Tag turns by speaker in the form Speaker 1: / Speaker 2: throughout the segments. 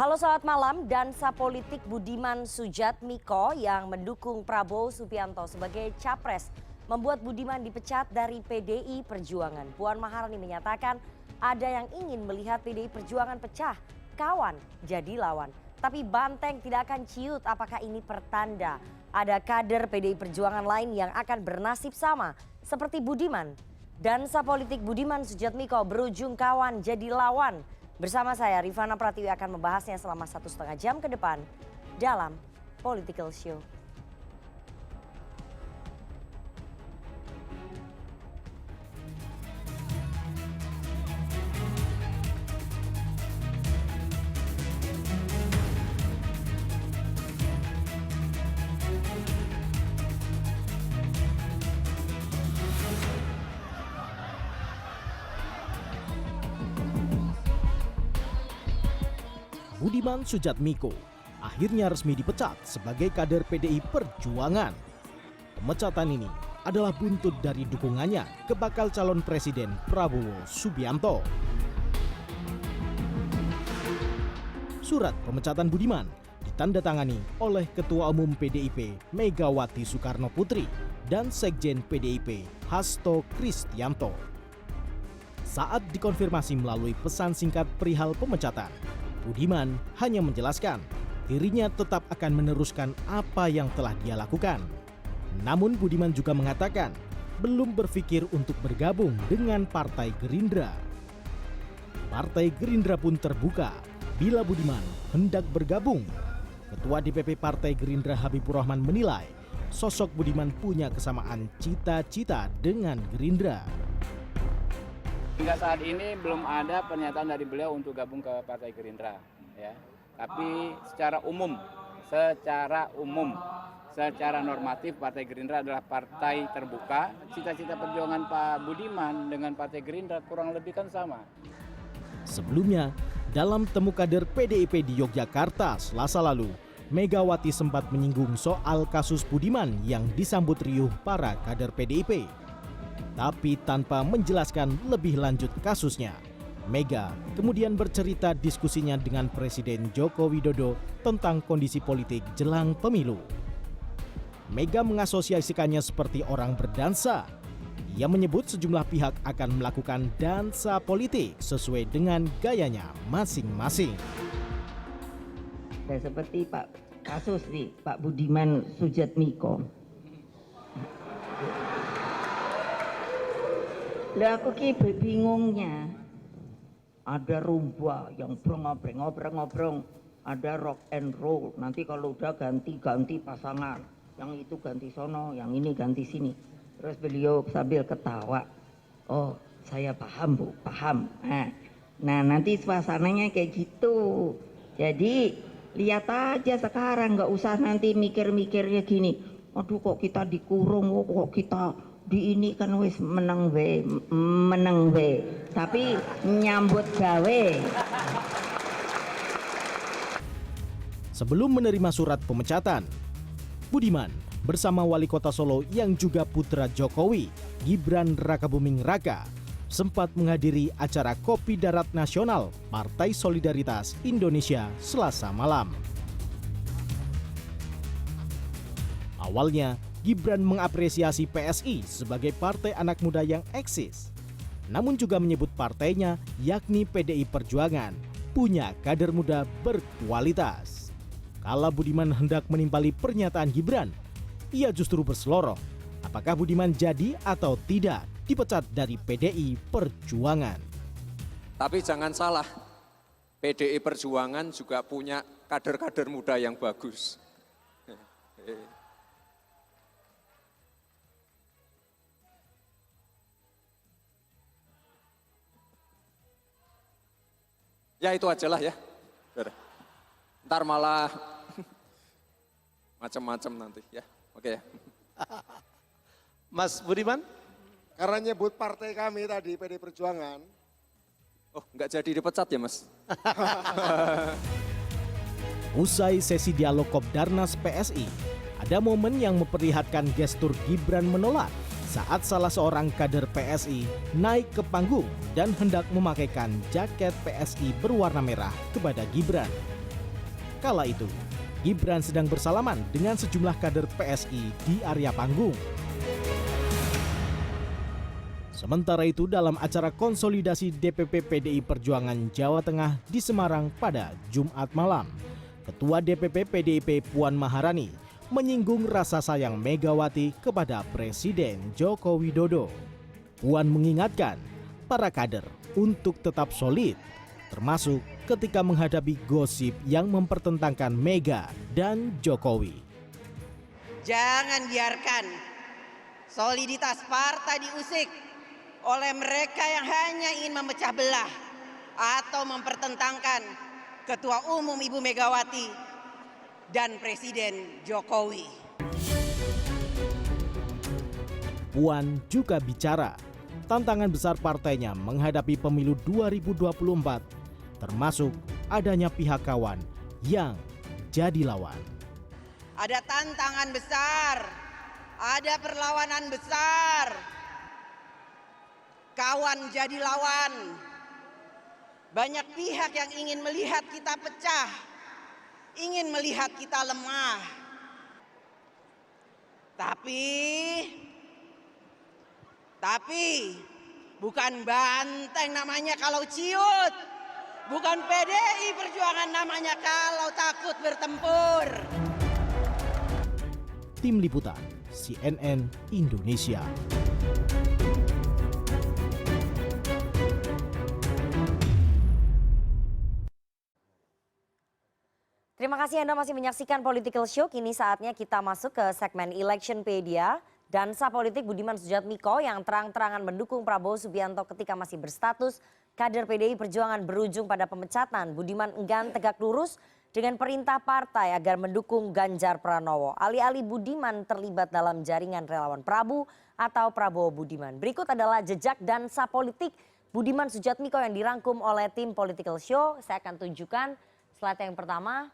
Speaker 1: Halo selamat malam, dansa politik Budiman Sujatmiko yang mendukung Prabowo Subianto sebagai capres membuat Budiman dipecat dari PDI Perjuangan. Puan Maharani menyatakan ada yang ingin melihat PDI Perjuangan pecah, kawan jadi lawan. Tapi banteng tidak akan ciut, apakah ini pertanda ada kader PDI Perjuangan lain yang akan bernasib sama seperti Budiman? Dansa politik Budiman Sujatmiko berujung kawan jadi lawan. Bersama saya Rifana Pratiwi akan membahasnya selama 1,5 jam ke depan dalam Political Show.
Speaker 2: Budiman Sujatmiko akhirnya resmi dipecat sebagai kader PDI Perjuangan. Pemecatan ini adalah buntut dari dukungannya ke bakal calon presiden Prabowo Subianto. Surat pemecatan Budiman ditandatangani oleh Ketua Umum PDIP Megawati Soekarnoputri dan Sekjen PDIP Hasto Kristianto. Saat dikonfirmasi melalui pesan singkat perihal pemecatan, Budiman hanya menjelaskan dirinya tetap akan meneruskan apa yang telah dia lakukan. Namun Budiman juga mengatakan belum berpikir untuk bergabung dengan Partai Gerindra. Partai Gerindra pun terbuka bila Budiman hendak bergabung. Ketua DPP Partai Gerindra Habibur Rahman menilai sosok Budiman punya kesamaan cita-cita dengan Gerindra.
Speaker 3: Hingga saat ini belum ada pernyataan dari beliau untuk gabung ke Partai Gerindra, ya. Tapi secara umum, secara normatif Partai Gerindra adalah partai terbuka. Cita-cita perjuangan Pak Budiman dengan Partai Gerindra kurang lebih kan sama.
Speaker 2: Sebelumnya, dalam temu kader PDIP di Yogyakarta Selasa lalu, Megawati sempat menyinggung soal kasus Budiman yang disambut riuh para kader PDIP. Tapi tanpa menjelaskan lebih lanjut kasusnya, Mega kemudian bercerita diskusinya dengan Presiden Joko Widodo tentang kondisi politik jelang pemilu. Mega mengasosiasikannya seperti orang berdansa. Ia menyebut sejumlah pihak akan melakukan dansa politik sesuai dengan gayanya masing-masing.
Speaker 4: Seperti kasus nih, Pak Budiman Sujatmiko. Lah aku ki bingungnya, ada rumba yang ngobrol, ada rock and roll. Nanti kalau udah ganti pasangan, yang itu ganti sono, yang ini ganti sini. Terus beliau sambil ketawa, oh saya paham Bu, paham. Nah nanti suasananya kayak gitu. Jadi lihat aja sekarang, nggak usah nanti mikir-mikirnya gini. Aduh kok kita dikurung, kok kita di ini kan wis meneng we, tapi nyambut gawe.
Speaker 2: Sebelum menerima surat pemecatan, Budiman bersama Wali Kota Solo yang juga putra Jokowi, Gibran Rakabuming Raka, sempat menghadiri acara Kopi Darat Nasional Partai Solidaritas Indonesia Selasa malam. Awalnya, Gibran mengapresiasi PSI sebagai partai anak muda yang eksis. Namun juga menyebut partainya, yakni PDI Perjuangan, punya kader muda berkualitas. Kala Budiman hendak menimpali pernyataan Gibran, ia justru berseloroh. Apakah Budiman jadi atau tidak dipecat dari PDI Perjuangan?
Speaker 5: Tapi jangan salah, PDI Perjuangan juga punya kader-kader muda yang bagus. Ya itu aja lah ya. Ntar malah macam-macam nanti ya. Oke ya.
Speaker 6: Mas Budiman? Karena nyebut partai kami tadi, PD Perjuangan.
Speaker 5: Oh nggak jadi dipecat ya Mas?
Speaker 2: Usai sesi dialog Kopdarnas PSI, ada momen yang memperlihatkan gestur Gibran menolak saat salah seorang kader PSI naik ke panggung dan hendak memakaikan jaket PSI berwarna merah kepada Gibran. Kala itu, Gibran sedang bersalaman dengan sejumlah kader PSI di area panggung. Sementara itu dalam acara konsolidasi DPP PDI Perjuangan Jawa Tengah di Semarang pada Jumat malam, Ketua DPP PDIP Puan Maharani menyinggung rasa sayang Megawati kepada Presiden Joko Widodo. Puan mengingatkan para kader untuk tetap solid, termasuk ketika menghadapi gosip yang mempertentangkan Mega dan Jokowi.
Speaker 7: Jangan biarkan soliditas partai diusik oleh mereka yang hanya ingin memecah belah atau mempertentangkan Ketua Umum Ibu Megawati dan Presiden Jokowi.
Speaker 2: Puan juga bicara tantangan besar partainya menghadapi pemilu 2024, termasuk adanya pihak kawan yang jadi lawan.
Speaker 7: Ada tantangan besar, ada perlawanan besar. Kawan jadi lawan. Banyak pihak yang ingin melihat kita pecah, ingin melihat kita lemah. Tapi bukan banteng namanya kalau ciut. Bukan PDI Perjuangan namanya kalau takut bertempur.
Speaker 2: Tim Liputan CNN Indonesia.
Speaker 1: Terima kasih Anda masih menyaksikan Political Show. Kini saatnya kita masuk ke segmen Electionpedia. Dansa politik Budiman Sujatmiko yang terang-terangan mendukung Prabowo Subianto ketika masih berstatus kader PDI Perjuangan berujung pada pemecatan. Budiman enggan tegak lurus dengan perintah partai agar mendukung Ganjar Pranowo. Alih-alih Budiman terlibat dalam jaringan relawan Prabu atau Prabowo Budiman. Berikut adalah jejak dansa politik Budiman Sujatmiko yang dirangkum oleh tim Political Show. Saya akan tunjukkan slide yang pertama.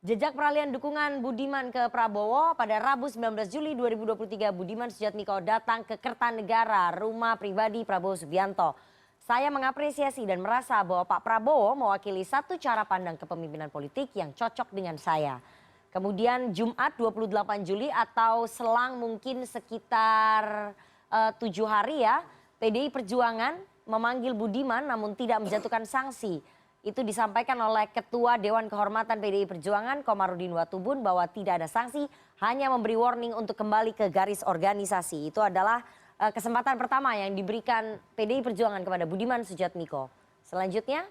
Speaker 1: Jejak peralihan dukungan Budiman ke Prabowo pada Rabu 19 Juli 2023, Budiman Sujatmiko datang ke Kertanegara, rumah pribadi Prabowo Subianto. Saya mengapresiasi dan merasa bahwa Pak Prabowo mewakili satu cara pandang kepemimpinan politik yang cocok dengan saya. Kemudian Jumat 28 Juli atau selang mungkin sekitar 7 hari ya, PDI Perjuangan memanggil Budiman namun tidak menjatuhkan sanksi. Itu disampaikan oleh Ketua Dewan Kehormatan PDI Perjuangan Komarudin Watubun bahwa tidak ada sanksi, hanya memberi warning untuk kembali ke garis organisasi. Itu adalah kesempatan pertama yang diberikan PDI Perjuangan kepada Budiman Sujatmiko. Selanjutnya,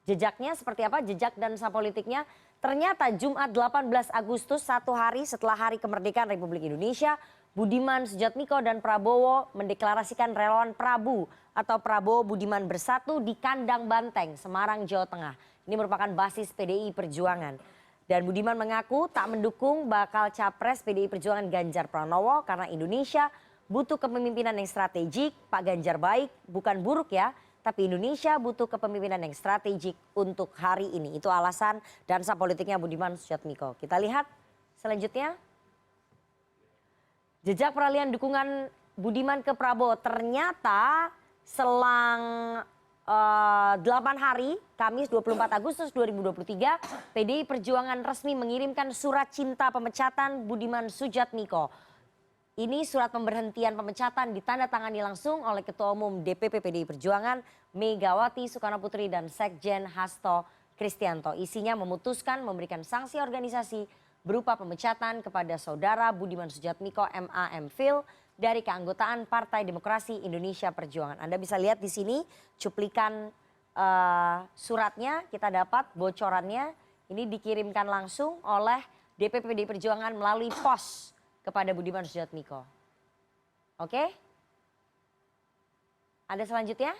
Speaker 1: jejaknya seperti apa? Jejak dansa politiknya. Ternyata Jumat 18 Agustus, 1 hari setelah Hari Kemerdekaan Republik Indonesia, Budiman Sujatmiko dan Prabowo mendeklarasikan relawan Prabu atau Prabowo Budiman bersatu di Kandang Banteng, Semarang, Jawa Tengah. Ini merupakan basis PDI Perjuangan. Dan Budiman mengaku tak mendukung bakal capres PDI Perjuangan Ganjar Pranowo karena Indonesia butuh kepemimpinan yang strategik. Pak Ganjar baik, bukan buruk ya, tapi Indonesia butuh kepemimpinan yang strategik untuk hari ini. Itu alasan dansa politiknya Budiman Sujatmiko. Kita lihat selanjutnya. Jejak peralihan dukungan Budiman ke Prabowo, ternyata selang 8 hari, Kamis 24 Agustus 2023, PDI Perjuangan resmi mengirimkan surat cinta pemecatan Budiman Sujatmiko. Ini surat pemberhentian pemecatan ditandatangani langsung oleh Ketua Umum DPP PDI Perjuangan Megawati Soekarnoputri dan Sekjen Hasto Kristianto. Isinya memutuskan memberikan sanksi organisasi berupa pemecatan kepada saudara Budiman Sujatmiko MA.Phil dari keanggotaan Partai Demokrasi Indonesia Perjuangan. Anda bisa lihat di sini cuplikan suratnya, kita dapat bocorannya. Ini dikirimkan langsung oleh DPP PDI Perjuangan melalui pos kepada Budiman Sujatmiko. Oke? Ada selanjutnya?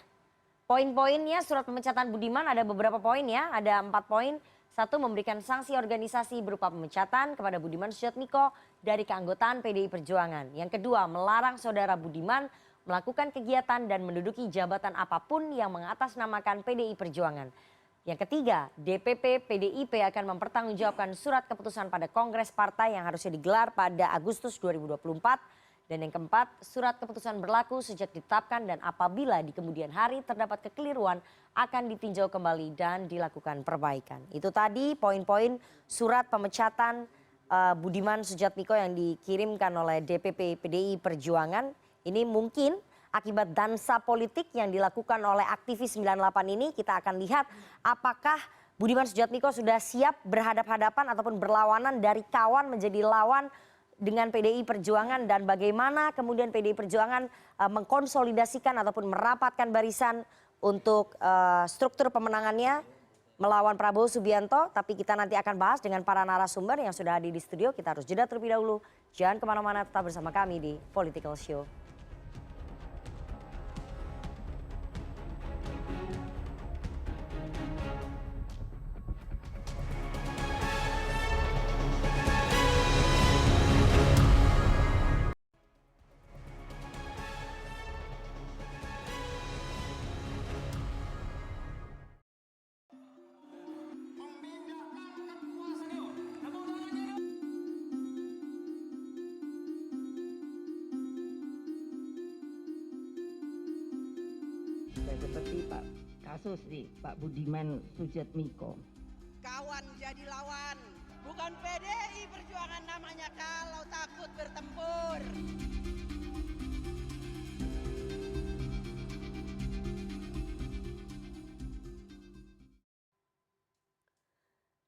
Speaker 1: Poin-poinnya surat pemecatan Budiman ada beberapa poin ya, ada 4 poin. 1, memberikan sanksi organisasi berupa pemecatan kepada Budiman Sujatmiko dari keanggotaan PDI Perjuangan. Yang kedua, melarang saudara Budiman melakukan kegiatan dan menduduki jabatan apapun yang mengatasnamakan PDI Perjuangan. Yang ketiga, DPP PDIP akan mempertanggungjawabkan surat keputusan pada Kongres Partai yang harusnya digelar pada Agustus 2024 Dan yang keempat, surat keputusan berlaku sejak ditetapkan dan apabila di kemudian hari terdapat kekeliruan akan ditinjau kembali dan dilakukan perbaikan. Itu tadi poin-poin surat pemecatan Budiman Sujatmiko yang dikirimkan oleh DPP PDI Perjuangan. Ini mungkin akibat dansa politik yang dilakukan oleh aktivis 98 ini. Kita akan lihat apakah Budiman Sujatmiko sudah siap berhadap-hadapan ataupun berlawanan dari kawan menjadi lawan dengan PDI Perjuangan dan bagaimana kemudian PDI Perjuangan mengkonsolidasikan ataupun merapatkan barisan untuk struktur pemenangannya melawan Prabowo Subianto. Tapi kita nanti akan bahas dengan para narasumber yang sudah hadir di studio. Kita harus jeda terlebih dahulu. Jangan kemana-mana, tetap bersama kami di Political Show.
Speaker 4: Seperti kasus Pak Budiman Sujatmiko.
Speaker 7: Kawan jadi lawan, bukan PDI Perjuangan namanya kalau takut bertempur.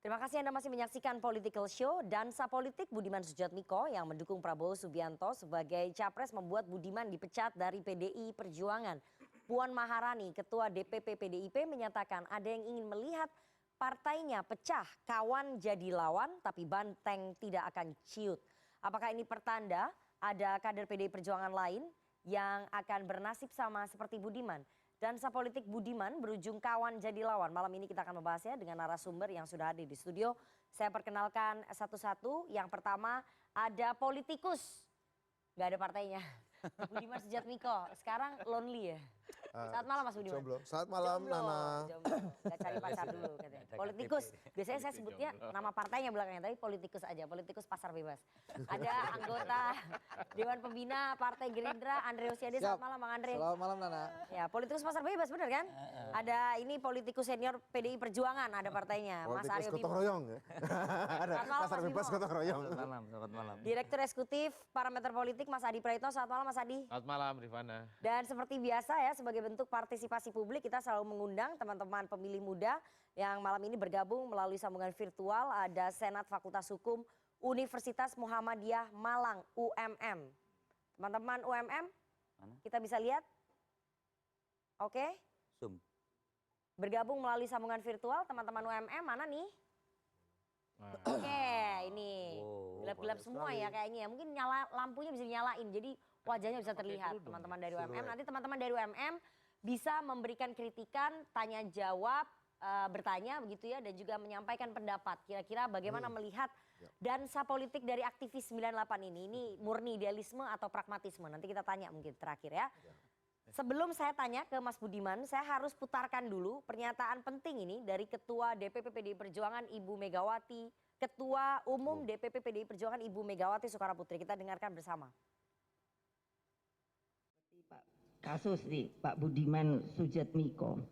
Speaker 1: Terima kasih Anda masih menyaksikan Political Show. Dansa politik Budiman Sujatmiko yang mendukung Prabowo Subianto sebagai capres membuat Budiman dipecat dari PDI Perjuangan. Puan Maharani, Ketua DPP PDIP menyatakan ada yang ingin melihat partainya pecah, kawan jadi lawan tapi banteng tidak akan ciut. Apakah ini pertanda ada kader PDI Perjuangan lain yang akan bernasib sama seperti Budiman? Dansa politik Budiman berujung kawan jadi lawan. Malam ini kita akan membahasnya dengan narasumber yang sudah hadir di studio. Saya perkenalkan satu-satu. Yang pertama ada politikus, nggak ada partainya. Budiman Sujatmiko, sekarang lonely ya? Selamat malam Mas Budiman.
Speaker 6: Jomblo. Selamat malam Nana.
Speaker 1: Gak cari pacar dulu katanya. Politikus, biasanya saya sebutnya nama partainya belakangnya, tapi politikus aja, politikus pasar bebas. Ada anggota Dewan Pembina Partai Gerindra, Andre Rosiade. Selamat malam Bang Andre.
Speaker 8: Selamat malam Nana.
Speaker 1: Ya, politikus pasar bebas benar kan? Ada ini politikus senior PDI Perjuangan, ada partainya, Mas
Speaker 6: Politikus
Speaker 1: Aryo
Speaker 6: gotong
Speaker 1: Bimo.
Speaker 6: royong ya. Ada
Speaker 1: Selamat malam,
Speaker 6: pasar
Speaker 1: Mas
Speaker 6: bebas
Speaker 1: Bimo.
Speaker 6: gotong royong.
Speaker 8: Selamat malam.
Speaker 1: Direktur Eksekutif Parameter Politik Mas Adi Praitno. Selamat malam Mas Adi.
Speaker 9: Selamat malam Rifana.
Speaker 1: Dan seperti biasa ya, sebagai bentuk partisipasi publik kita selalu mengundang teman-teman pemilih muda yang malam ini bergabung melalui sambungan virtual. Ada Senat Fakultas Hukum Universitas Muhammadiyah Malang UMM. Teman-teman UMM, kita bisa lihat? Oke.
Speaker 8: Zoom.
Speaker 1: Bergabung melalui sambungan virtual teman-teman UMM mana nih? Oke, ini gelap-gelap semua ya kayaknya ya. Mungkin lampunya bisa dinyalain, jadi wajahnya bisa terlihat teman-teman dari UMM. Nanti teman-teman dari UMM bisa memberikan kritikan, tanya jawab, bertanya begitu ya, dan juga menyampaikan pendapat. Kira-kira bagaimana melihat dansa politik dari aktivis 98 ini? Ini murni idealisme atau pragmatisme? Nanti kita tanya mungkin terakhir ya. Sebelum saya tanya ke Mas Budiman, saya harus putarkan dulu pernyataan penting ini dari Ketua DPP PDI Perjuangan Ibu Megawati, Ketua Umum DPP PDI Perjuangan Ibu Megawati Soekarnoputri. Kita dengarkan bersama.
Speaker 4: Kasus Pak Budiman Sujatmiko.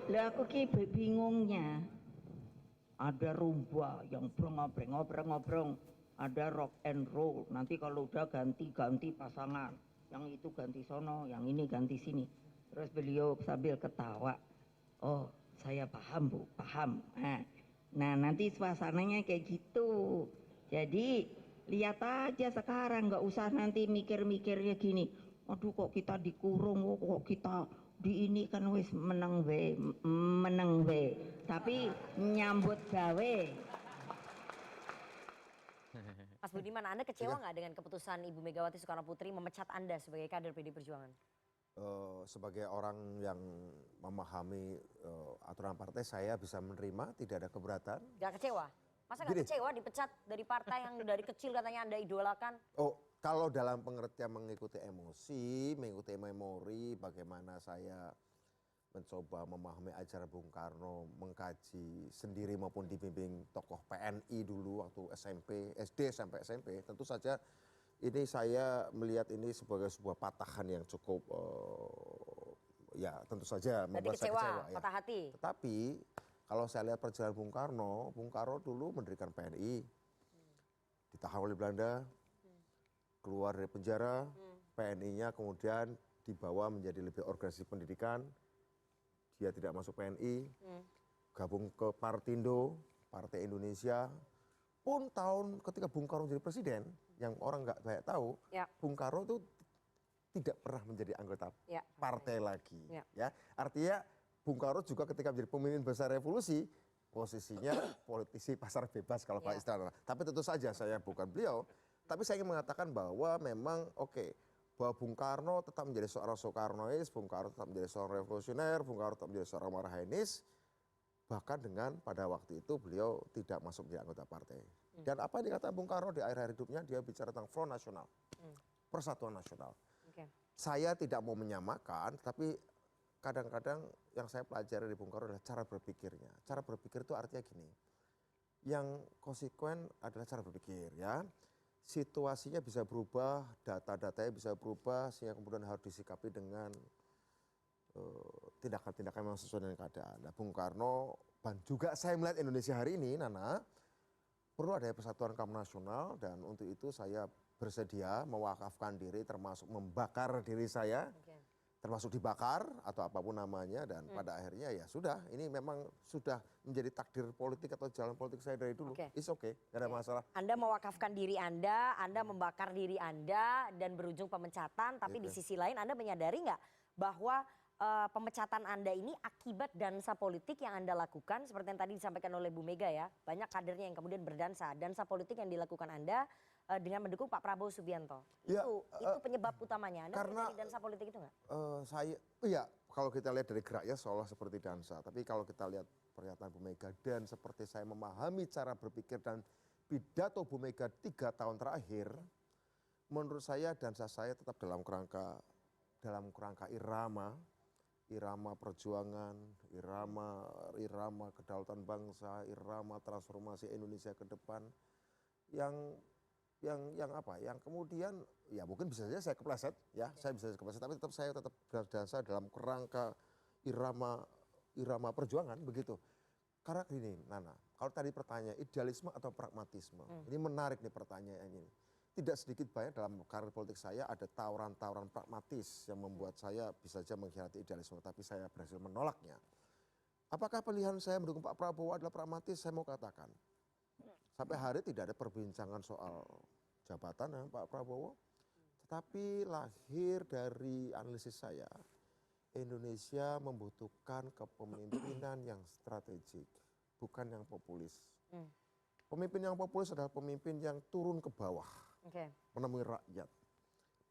Speaker 4: Lah aku bingungnya. Ada rumba yang ngobrol-ngobrol, ada rock and roll. Nanti kalau udah ganti pasangan. Yang itu ganti sono, yang ini ganti sini. Terus beliau sambil ketawa. Oh, saya paham Bu, paham. Nah nanti suasananya kayak gitu. Jadi lihat aja sekarang, nggak usah nanti mikir-mikirnya gini. Aduh kok kita dikurung, kok kita di ini kan wis meneng we. Tapi nyambut gawe.
Speaker 1: Mas Budiman, Anda kecewa nggak dengan keputusan Ibu Megawati Soekarnoputri memecat Anda sebagai kader PDI Perjuangan?
Speaker 6: Sebagai orang yang memahami aturan partai, saya bisa menerima, tidak ada keberatan.
Speaker 1: Gak kecewa? Masa gak kecewa dipecat dari partai yang dari kecil katanya Anda idolakan?
Speaker 6: Oh, kalau dalam pengertian mengikuti emosi, mengikuti memori, bagaimana saya mencoba memahami ajaran Bung Karno, mengkaji sendiri maupun dibimbing tokoh PNI dulu waktu SMP, SD sampai SMP. Tentu saja ini saya melihat ini sebagai sebuah patahan yang cukup ya tentu saja membuat saya kecewa. Ya.
Speaker 1: Patah hati.
Speaker 6: Tetapi kalau saya lihat perjalanan Bung Karno dulu mendirikan PNI, ditahan oleh Belanda, keluar dari penjara, PNI-nya kemudian dibawa menjadi lebih organisasi pendidikan, dia tidak masuk PNI, gabung ke Partindo, Partai Indonesia, pun tahun ketika Bung Karno jadi presiden, yang orang nggak banyak tahu, Bung Karno itu tidak pernah menjadi anggota partai lagi. Ya, artinya Bung Karno juga ketika menjadi pemimpin besar revolusi, posisinya politisi pasar bebas kalau Pak Istana. Tapi tentu saja saya bukan beliau, tapi saya ingin mengatakan bahwa memang bahwa Bung Karno tetap menjadi seorang Soekarnois, Bung Karno tetap menjadi seorang revolusioner, Bung Karno tetap menjadi seorang marhainis, bahkan dengan pada waktu itu beliau tidak masuk di anggota partai. Dan apa yang dikatakan Bung Karno di akhir hidupnya, dia bicara tentang Front Nasional, Persatuan Nasional. Saya tidak mau menyamakan, tapi kadang-kadang yang saya pelajari dari Bung Karno adalah cara berpikirnya. Cara berpikir itu artinya gini, yang konsekuen adalah cara berpikir ya. Situasinya bisa berubah, data-datanya bisa berubah, sehingga kemudian harus disikapi dengan tindakan-tindakan yang sesuai dengan keadaan. Nah, Bung Karno dan juga saya melihat Indonesia hari ini, Nana, perlu ada persatuan kaum nasional, dan untuk itu saya bersedia mewakafkan diri, termasuk membakar diri saya. Termasuk dibakar atau apapun namanya, dan pada akhirnya ya sudah, ini memang sudah menjadi takdir politik atau jalan politik saya dari dulu. It's okay, gak ada masalah.
Speaker 1: Anda mewakafkan diri Anda membakar diri Anda dan berujung pemecatan, tapi di sisi lain Anda menyadari nggak bahwa pemecatan Anda ini akibat dansa politik yang Anda lakukan, seperti yang tadi disampaikan oleh Bu Mega ya, banyak kadernya yang kemudian berdansa, dansa politik yang dilakukan Anda dengan mendukung Pak Prabowo Subianto.
Speaker 6: Ya,
Speaker 1: itu penyebab utamanya. Anda
Speaker 6: karena
Speaker 1: menyadari dansa politik itu nggak?
Speaker 6: Kalau kita lihat dari geraknya seolah seperti dansa, tapi kalau kita lihat pernyataan Bu Mega dan seperti saya memahami cara berpikir dan pidato Bu Mega 3 tahun terakhir, menurut saya dansa saya tetap dalam kerangka irama perjuangan, irama kedaulatan bangsa, irama transformasi Indonesia ke depan, yang kemudian ya mungkin bisa saja saya kepleset ya, saya bisa kepleset, tapi saya tetap berdansa dalam kerangka irama perjuangan begitu. Karena gini Nana, kalau tadi pertanyaan idealisme atau pragmatisme, ini menarik nih pertanyaannya ini. Tidak sedikit banyak dalam karir politik saya ada tawaran-tawaran pragmatis yang membuat saya bisa saja mengkhianati idealisme, tapi saya berhasil menolaknya. Apakah pilihan saya mendukung Pak Prabowo adalah pragmatis? Saya mau katakan, sampai hari tidak ada perbincangan soal jabatan dengan Pak Prabowo, tetapi lahir dari analisis saya, Indonesia membutuhkan kepemimpinan yang strategik, bukan yang populis. Pemimpin yang populis adalah pemimpin yang turun ke bawah, menemui rakyat.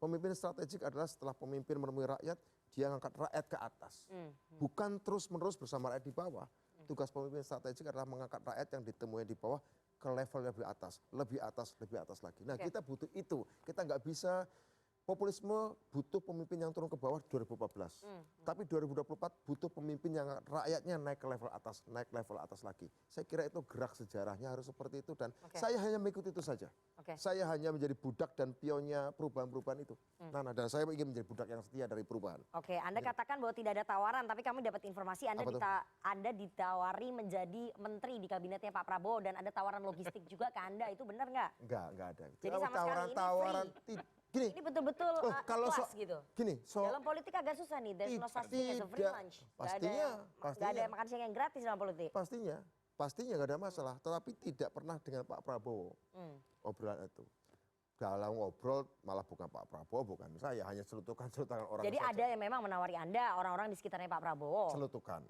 Speaker 6: Pemimpin strategik adalah setelah pemimpin menemui rakyat, dia ngangkat rakyat ke atas. Bukan terus-menerus bersama rakyat di bawah. Tugas pemimpin strategik adalah mengangkat rakyat yang ditemui di bawah ke level lebih atas lagi. Nah, kita butuh itu. Kita nggak bisa populisme butuh pemimpin yang turun ke bawah 2014. Tapi 2024 butuh pemimpin yang rakyatnya naik level atas lagi. Saya kira itu gerak sejarahnya harus seperti itu, dan saya hanya mengikuti itu saja. Saya hanya menjadi budak dan pionnya perubahan-perubahan itu. Dan saya ingin menjadi budak yang setia dari perubahan.
Speaker 1: Anda katakan bahwa tidak ada tawaran, tapi kami dapat informasi Anda ditawari menjadi menteri di kabinetnya Pak Prabowo, dan ada tawaran logistik juga ke Anda, itu benar nggak?
Speaker 6: Enggak ada.
Speaker 1: Jadi sama sekali ini free.
Speaker 6: Gini,
Speaker 1: ini betul-betul kelas gitu. Dalam politik agak susah nih, there's no such thing as a free lunch.
Speaker 6: Pastinya.
Speaker 1: Gak ada makan siang yang gratis dalam politik.
Speaker 6: Pastinya gak ada masalah, tetapi tidak pernah dengan Pak Prabowo obrolan itu. Dalam ngobrol malah bukan Pak Prabowo, bukan saya, hanya celutukan-celutukan orang.
Speaker 1: Jadi ada yang memang menawari Anda, orang-orang di sekitarnya Pak Prabowo?
Speaker 6: Celutukan.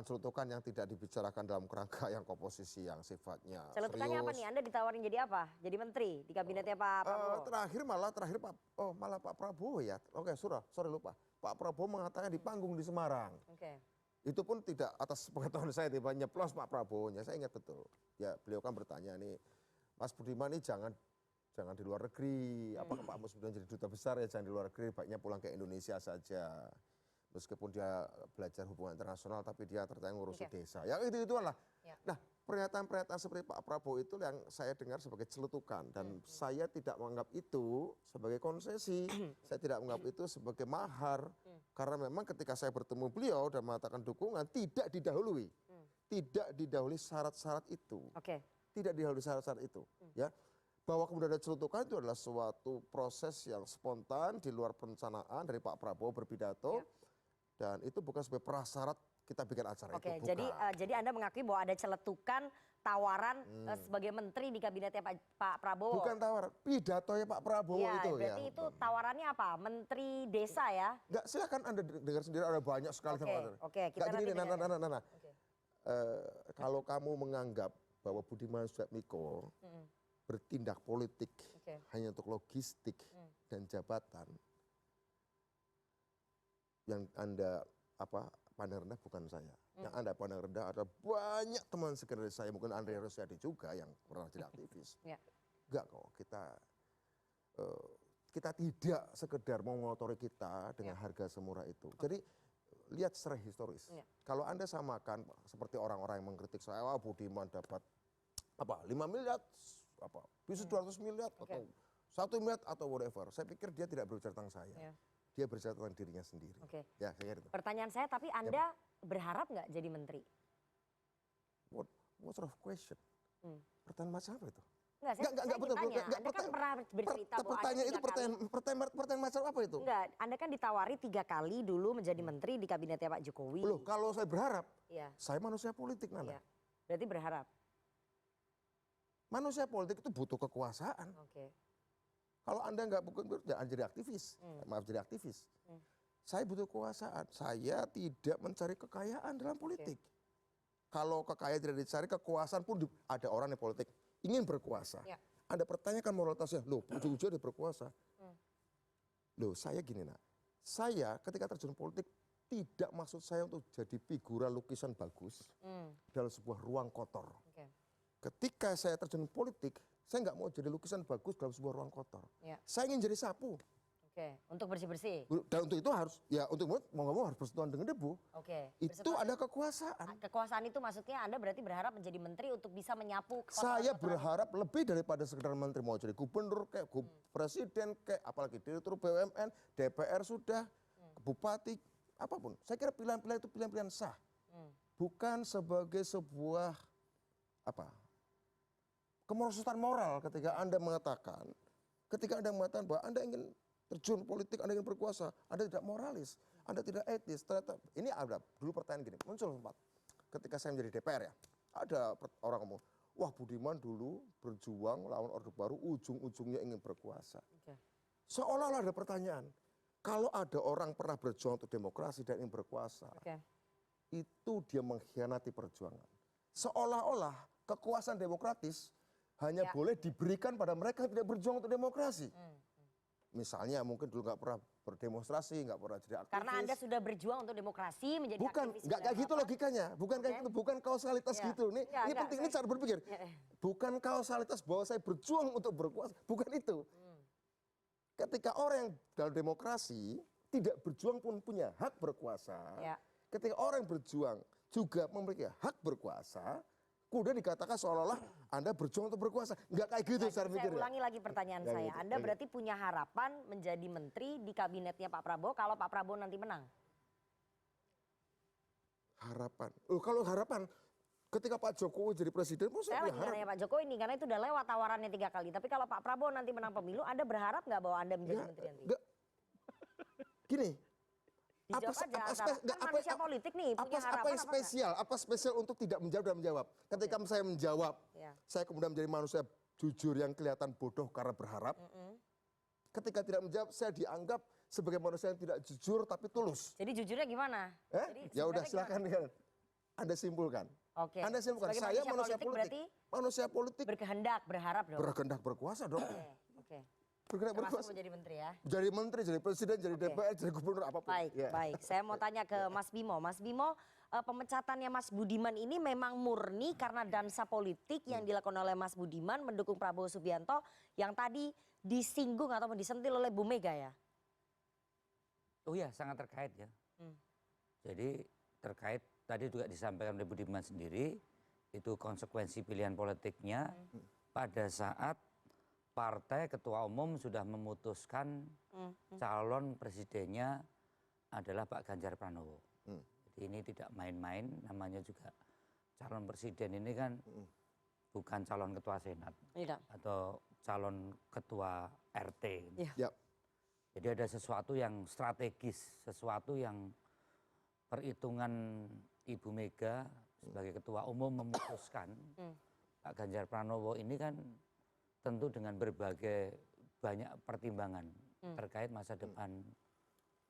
Speaker 6: Celutukan yang tidak dibicarakan dalam kerangka yang komposisi yang sifatnya
Speaker 1: celutukannya
Speaker 6: serius.
Speaker 1: Apa nih? Anda ditawarin jadi apa? Jadi menteri di kabinetnya Pak Prabowo?
Speaker 6: Terakhir Pak Prabowo ya. Sorry lupa. Pak Prabowo mengatakan di panggung di Semarang. Itu pun tidak atas pengetahuan saya, tiba nyeplos Pak Prabowo-nya. Saya ingat betul. Ya, beliau kan bertanya nih, Mas Budiman ini jangan di luar negeri, apakah Pak Mus Budiman jadi duta besar ya, jangan di luar negeri, baiknya pulang ke Indonesia saja. Meskipun dia belajar hubungan internasional, tapi dia ternyata ngurusi
Speaker 1: Oke.
Speaker 6: desa. Ya itu-ituan lah.
Speaker 1: Ya.
Speaker 6: Nah, pernyataan-pernyataan seperti Pak Prabowo itu yang saya dengar sebagai celutukan. Dan saya tidak menganggap itu sebagai konsesi. Saya tidak menganggap itu sebagai mahar. Karena memang ketika saya bertemu beliau dan mengatakan dukungan, tidak didahului. Tidak didahului syarat-syarat itu.
Speaker 1: Oke.
Speaker 6: Tidak didahului syarat-syarat itu. Ya. Bahwa kemudian ada celutukan itu adalah suatu proses yang spontan di luar perencanaan dari Pak Prabowo berpidato. Dan itu bukan sebagai prasyarat kita bikin acara
Speaker 1: Oke,
Speaker 6: itu.
Speaker 1: jadi Anda mengakui bahwa ada celetukan tawaran sebagai menteri di kabinetnya Pak Prabowo.
Speaker 6: Bukan tawaran, pidatonya Pak Prabowo
Speaker 1: Ya,
Speaker 6: itu
Speaker 1: berarti itu tawarannya apa? Menteri Desa ya?
Speaker 6: Enggak, silakan Anda dengar sendiri, ada banyak sekali
Speaker 1: Oke,
Speaker 6: tawaran.
Speaker 1: oke, kita
Speaker 6: Nggak, gini,
Speaker 1: nanti dengar ya.
Speaker 6: Nana. Kalau kamu menganggap bahwa Budiman Sujatmiko bertindak politik
Speaker 1: Oke.
Speaker 6: hanya untuk logistik dan jabatan, yang Anda pandang rendah bukan saya. Yang Anda pandang rendah adalah banyak teman sekedar saya, mungkin Andre Rosiade juga yang pernah jadi aktivis.
Speaker 1: Ya.
Speaker 6: Enggak kok, kita tidak sekedar mau mengotori kita dengan harga semurah itu. Jadi lihat secara historis.
Speaker 1: Ya.
Speaker 6: Kalau Anda samakan seperti orang-orang yang mengkritik saya, wah Budiman dapat 5 miliar, bisa 200 miliar atau 1 miliar atau whatever. Saya pikir dia tidak berbicara tentang saya.
Speaker 1: Ya.
Speaker 6: Dia berbicara tentang dirinya sendiri.
Speaker 1: Oke.
Speaker 6: Ya, saya kira itu.
Speaker 1: Pertanyaan saya, tapi Anda berharap nggak jadi menteri?
Speaker 6: What sort of question? Pertanyaan macam apa itu?
Speaker 1: Enggak, saya
Speaker 6: betul.
Speaker 1: ditanya. Anda kan pernah bercerita bahwa Anda
Speaker 6: Pertanyaan itu
Speaker 1: 3 kali.
Speaker 6: pertanyaan macam apa itu?
Speaker 1: Enggak, Anda kan ditawari 3 kali dulu menjadi menteri di kabinetnya Pak Jokowi.
Speaker 6: Loh, kalau saya berharap,
Speaker 1: Iya.
Speaker 6: saya manusia politik, Nana.
Speaker 1: Iya. Berarti berharap.
Speaker 6: Manusia politik itu butuh kekuasaan.
Speaker 1: Oke.
Speaker 6: Kalau Anda nggak jangan jadi aktivis. Maaf, jadi aktivis. Saya butuh kekuasaan. Saya tidak mencari kekayaan dalam politik. Kalau kekayaan tidak dicari, kekuasaan pun ada orang yang politik ingin berkuasa.
Speaker 1: Ya.
Speaker 6: Anda pertanyakan moralitasnya, loh ujung-ujungnya dia berkuasa. Loh saya gini nak, saya ketika terjun politik tidak maksud saya untuk jadi figura lukisan bagus dalam sebuah ruang kotor.
Speaker 1: Oke.
Speaker 6: Ketika saya terjun politik, saya nggak mau jadi lukisan bagus dalam sebuah ruang kotor.
Speaker 1: Ya.
Speaker 6: Saya ingin jadi sapu.
Speaker 1: Oke, untuk bersih-bersih.
Speaker 6: Dan untuk itu harus, ya untuk mau nggak mau harus bersentuhan dengan debu.
Speaker 1: Oke.
Speaker 6: Itu ada kekuasaan.
Speaker 1: Kekuasaan itu maksudnya Anda berarti berharap menjadi menteri untuk bisa menyapu
Speaker 6: Saya berharap lebih daripada sekedar menteri, mau jadi gubernur kayak presiden kayak apalagi direktur BUMN, DPR sudah, bupati, apapun. Saya kira pilihan-pilihan itu pilihan-pilihan sah. Bukan sebagai sebuah kemerosotan moral ketika Anda mengatakan bahwa Anda ingin terjun politik, Anda ingin berkuasa, Anda tidak moralis, Anda tidak etis. Ternyata ini ada dulu pertanyaan gini, muncul sempat ketika saya menjadi DPR ya, ada orang ngomong, wah Budiman dulu berjuang lawan Orde Baru, ujung-ujungnya ingin berkuasa.
Speaker 1: Oke.
Speaker 6: Seolah-olah ada pertanyaan, kalau ada orang pernah berjuang untuk demokrasi dan ingin berkuasa, itu dia mengkhianati perjuangan. Seolah-olah kekuasaan demokratis hanya boleh diberikan pada mereka yang tidak berjuang untuk demokrasi. Misalnya mungkin dulu nggak pernah berdemonstrasi, nggak pernah jadi aktivis.
Speaker 1: Karena Anda sudah berjuang untuk demokrasi menjadi aktivis.
Speaker 6: Nggak kayak gitu logikanya, bukan kayak gitu, bukan kausalitas gitu. Ini penting, ini cara berpikir. Bukan kausalitas bahwa saya berjuang untuk berkuasa, bukan itu. Ketika orang yang dalam demokrasi tidak berjuang pun punya hak berkuasa. Ketika orang yang berjuang juga memiliki hak berkuasa, kemudian dikatakan seolah-olah Anda berjuang untuk berkuasa. Enggak kayak gitu cara pikirnya.
Speaker 1: Saya ulangi lagi pertanyaan saya.
Speaker 6: Gitu.
Speaker 1: Anda berarti punya harapan menjadi menteri di kabinetnya Pak Prabowo kalau Pak Prabowo nanti menang?
Speaker 6: Harapan. Kalau harapan ketika Pak Jokowi jadi presiden,
Speaker 1: saya lagi nanya Pak Jokowi ini karena itu udah lewat tawarannya 3 kali. Tapi kalau Pak Prabowo nanti menang pemilu, Anda berharap nggak bahwa Anda menjadi menteri nanti? Gini. Dijawab aja, manusia politik nih punya harapan
Speaker 6: apa yang spesial? Apa spesial untuk tidak menjawab dan menjawab? Ketika saya menjawab, saya kemudian menjadi manusia jujur yang kelihatan bodoh karena berharap. Ketika tidak menjawab, saya dianggap sebagai manusia yang tidak jujur tapi tulus.
Speaker 1: Jadi jujurnya gimana?
Speaker 6: Ya udah silakan Anda simpulkan.
Speaker 1: Oke.
Speaker 6: Anda simpulkan. Saya manusia politik. Manusia politik.
Speaker 1: Berkehendak, berharap dong.
Speaker 6: Berkehendak berkuasa dong.
Speaker 1: Oke.
Speaker 6: Termasuk
Speaker 1: menjadi menteri ya?
Speaker 6: Jadi menteri, jadi presiden, jadi DPR, jadi gubernur, apapun.
Speaker 1: Baik. Saya mau tanya ke Mas Bimo. Mas Bimo, pemecatannya Mas Budiman ini memang murni karena dansa politik yang dilakukan oleh Mas Budiman mendukung Prabowo Subianto yang tadi disinggung atau disentil oleh Bu Mega ya?
Speaker 8: Oh ya, sangat terkait ya. Jadi terkait tadi juga disampaikan oleh Budiman sendiri, itu konsekuensi pilihan politiknya pada saat partai ketua umum sudah memutuskan calon presidennya adalah Pak Ganjar Pranowo. Jadi ini tidak main-main, namanya juga calon presiden ini kan bukan calon ketua senat atau calon ketua RT. Jadi ada sesuatu yang strategis, sesuatu yang perhitungan Ibu Mega sebagai ketua umum memutuskan Pak Ganjar Pranowo ini kan tentu dengan berbagai banyak pertimbangan terkait masa depan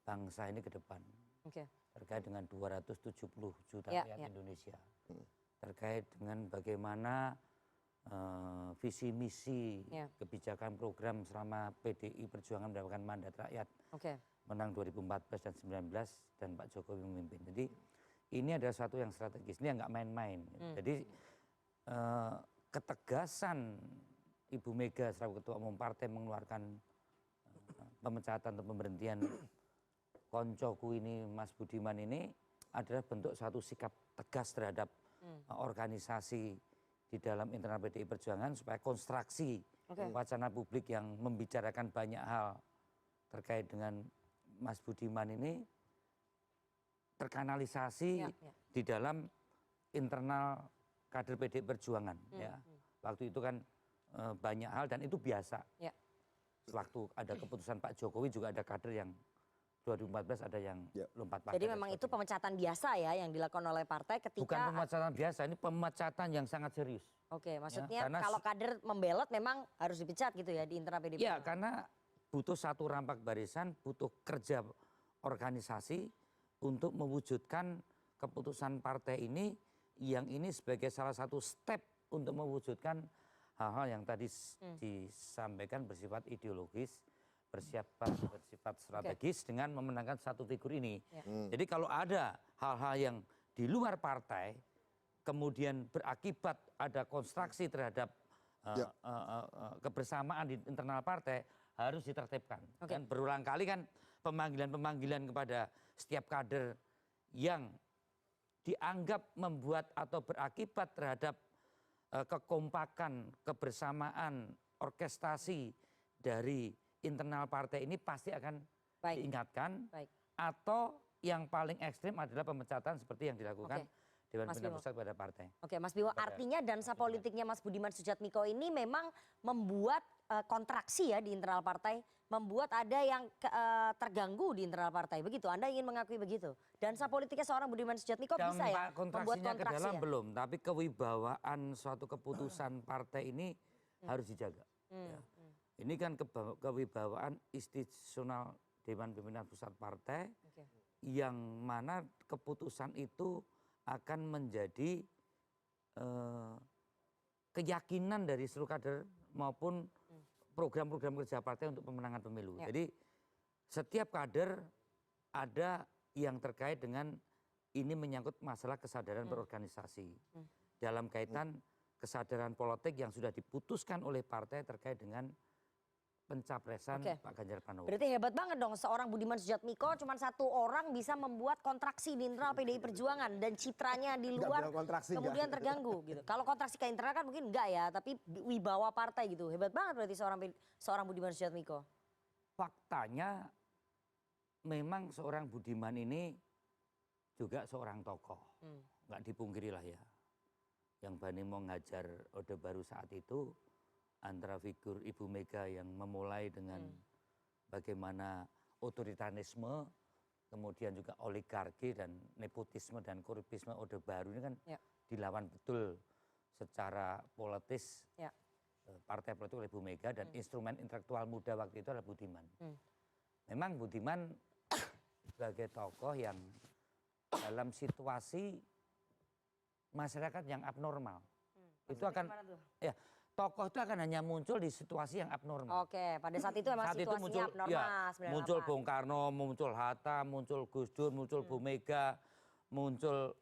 Speaker 8: bangsa ini ke depan. Terkait dengan 270 juta rakyat Indonesia. Terkait dengan bagaimana visi misi kebijakan program selama PDI Perjuangan mendapatkan mandat rakyat menang 2014 dan 2019 dan Pak Jokowi memimpin. Jadi ini adalah sesuatu yang strategis, ini nggak main-main. Jadi ketegasan Ibu Mega selaku ketua umum partai mengeluarkan pemecatan atau pemberhentian koncoku ini Mas Budiman ini adalah bentuk suatu sikap tegas terhadap organisasi di dalam internal PDI Perjuangan supaya konstruksi wacana publik yang membicarakan banyak hal terkait dengan Mas Budiman ini terkanalisasi di dalam internal kader PDI Perjuangan. Waktu itu kan banyak hal dan itu biasa. Waktu ada keputusan Pak Jokowi juga ada kader yang 2014 ada yang lompat partai.
Speaker 1: Jadi memang itu pemecatan biasa ya yang dilakukan oleh partai ketika...
Speaker 8: Bukan pemecatan biasa, ini pemecatan yang sangat serius.
Speaker 1: Oke, maksudnya kalau kader membelot memang harus dipecat gitu ya di internal PDI Perjuangan?
Speaker 8: Ya, karena butuh satu rampak barisan, butuh kerja organisasi untuk mewujudkan keputusan partai ini yang ini sebagai salah satu step untuk mewujudkan hal-hal yang tadi disampaikan bersifat ideologis, bersifat strategis dengan memenangkan satu figur ini. Jadi kalau ada hal-hal yang di luar partai, kemudian berakibat ada konstruksi terhadap kebersamaan di internal partai, harus ditertibkan. Dan berulang kali kan pemanggilan-pemanggilan kepada setiap kader yang dianggap membuat atau berakibat terhadap kekompakan, kebersamaan, orkestrasi dari internal partai ini pasti akan diingatkan. Atau yang paling ekstrim adalah pemecatan seperti yang dilakukan Dewan Pimpinan Pusat pada partai.
Speaker 1: Oke, Mas Bimo, artinya dansa politiknya Mas Budiman Sujatmiko ini memang membuat kontraksi ya di internal partai, membuat ada yang terganggu di internal partai. Begitu, Anda ingin mengakui begitu? Dansa politiknya seorang Budiman Sujatmiko bisa ya membuat kontraksi
Speaker 8: ke dalam
Speaker 1: ya?
Speaker 8: belum, tapi kewibawaan suatu keputusan partai ini harus dijaga. Ini kan kewibawaan institusional Dewan Pimpinan Pusat Partai yang mana keputusan itu akan menjadi keyakinan dari seluruh kader maupun program-program kerja partai untuk pemenangan pemilu. Jadi setiap kader ada yang terkait dengan ini menyangkut masalah kesadaran berorganisasi. Dalam kaitan kesadaran politik yang sudah diputuskan oleh partai terkait dengan pencapresan Pak Ganjar Pranowo.
Speaker 1: Berarti hebat banget dong seorang Budiman Sujatmiko cuma satu orang bisa membuat kontraksi di internal PDI Perjuangan dan citranya di luar kemudian terganggu gitu. Kalau kontraksi ke internal kan mungkin enggak ya, tapi wibawa partai gitu. Hebat banget berarti seorang Budiman Sujatmiko.
Speaker 8: Faktanya memang seorang Budiman ini juga seorang tokoh. Nggak dipungkiri lah ya. Yang Bani mau ngajar Orde Baru saat itu antara figur Ibu Mega yang memulai dengan bagaimana otoritarisme, kemudian juga oligarki dan nepotisme dan korupsisme Orde Baru ini kan dilawan betul secara politis partai politik oleh Ibu Mega dan instrumen intelektual muda waktu itu adalah Budiman. Memang Budiman sebagai tokoh yang dalam situasi masyarakat yang abnormal itu akan tokoh itu akan hanya muncul di situasi yang abnormal.
Speaker 1: Oke, pada saat itu memang situasinya abnormal.
Speaker 8: Muncul Bung Karno, muncul Hatta, muncul Gus Dur, muncul Bu Mega, muncul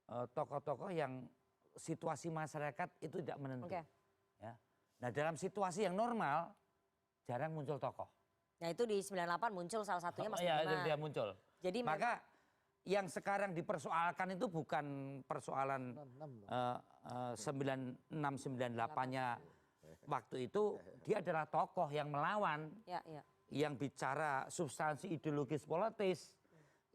Speaker 8: tokoh-tokoh yang situasi masyarakat itu tidak menentu. Ya. Nah dalam situasi yang normal jarang muncul tokoh.
Speaker 1: Nah itu di 98 muncul salah satunya Mas Budiman.
Speaker 8: Iya, dia muncul.
Speaker 1: Jadi
Speaker 8: maka yang sekarang dipersoalkan itu bukan persoalan 9698-nya waktu itu, dia adalah tokoh yang melawan, yang bicara substansi ideologis politis,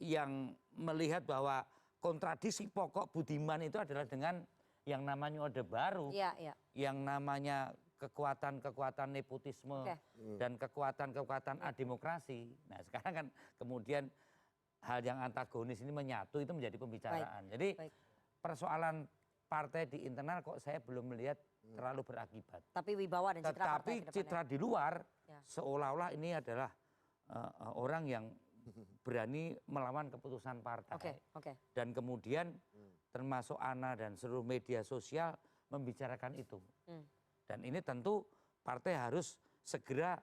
Speaker 8: yang melihat bahwa kontradiksi pokok Budiman itu adalah dengan yang namanya Orde Baru, yang namanya kekuatan-kekuatan nepotisme dan kekuatan-kekuatan ademokrasi. Nah sekarang kan kemudian hal yang antagonis ini menyatu, itu menjadi pembicaraan. Jadi persoalan partai di internal kok saya belum melihat terlalu berakibat.
Speaker 1: Tapi wibawa dan citra partai
Speaker 8: Tetapi citra di luar seolah-olah ini adalah orang yang berani melawan keputusan partai. Dan kemudian termasuk Ana dan seluruh media sosial membicarakan itu. Dan ini tentu partai harus segera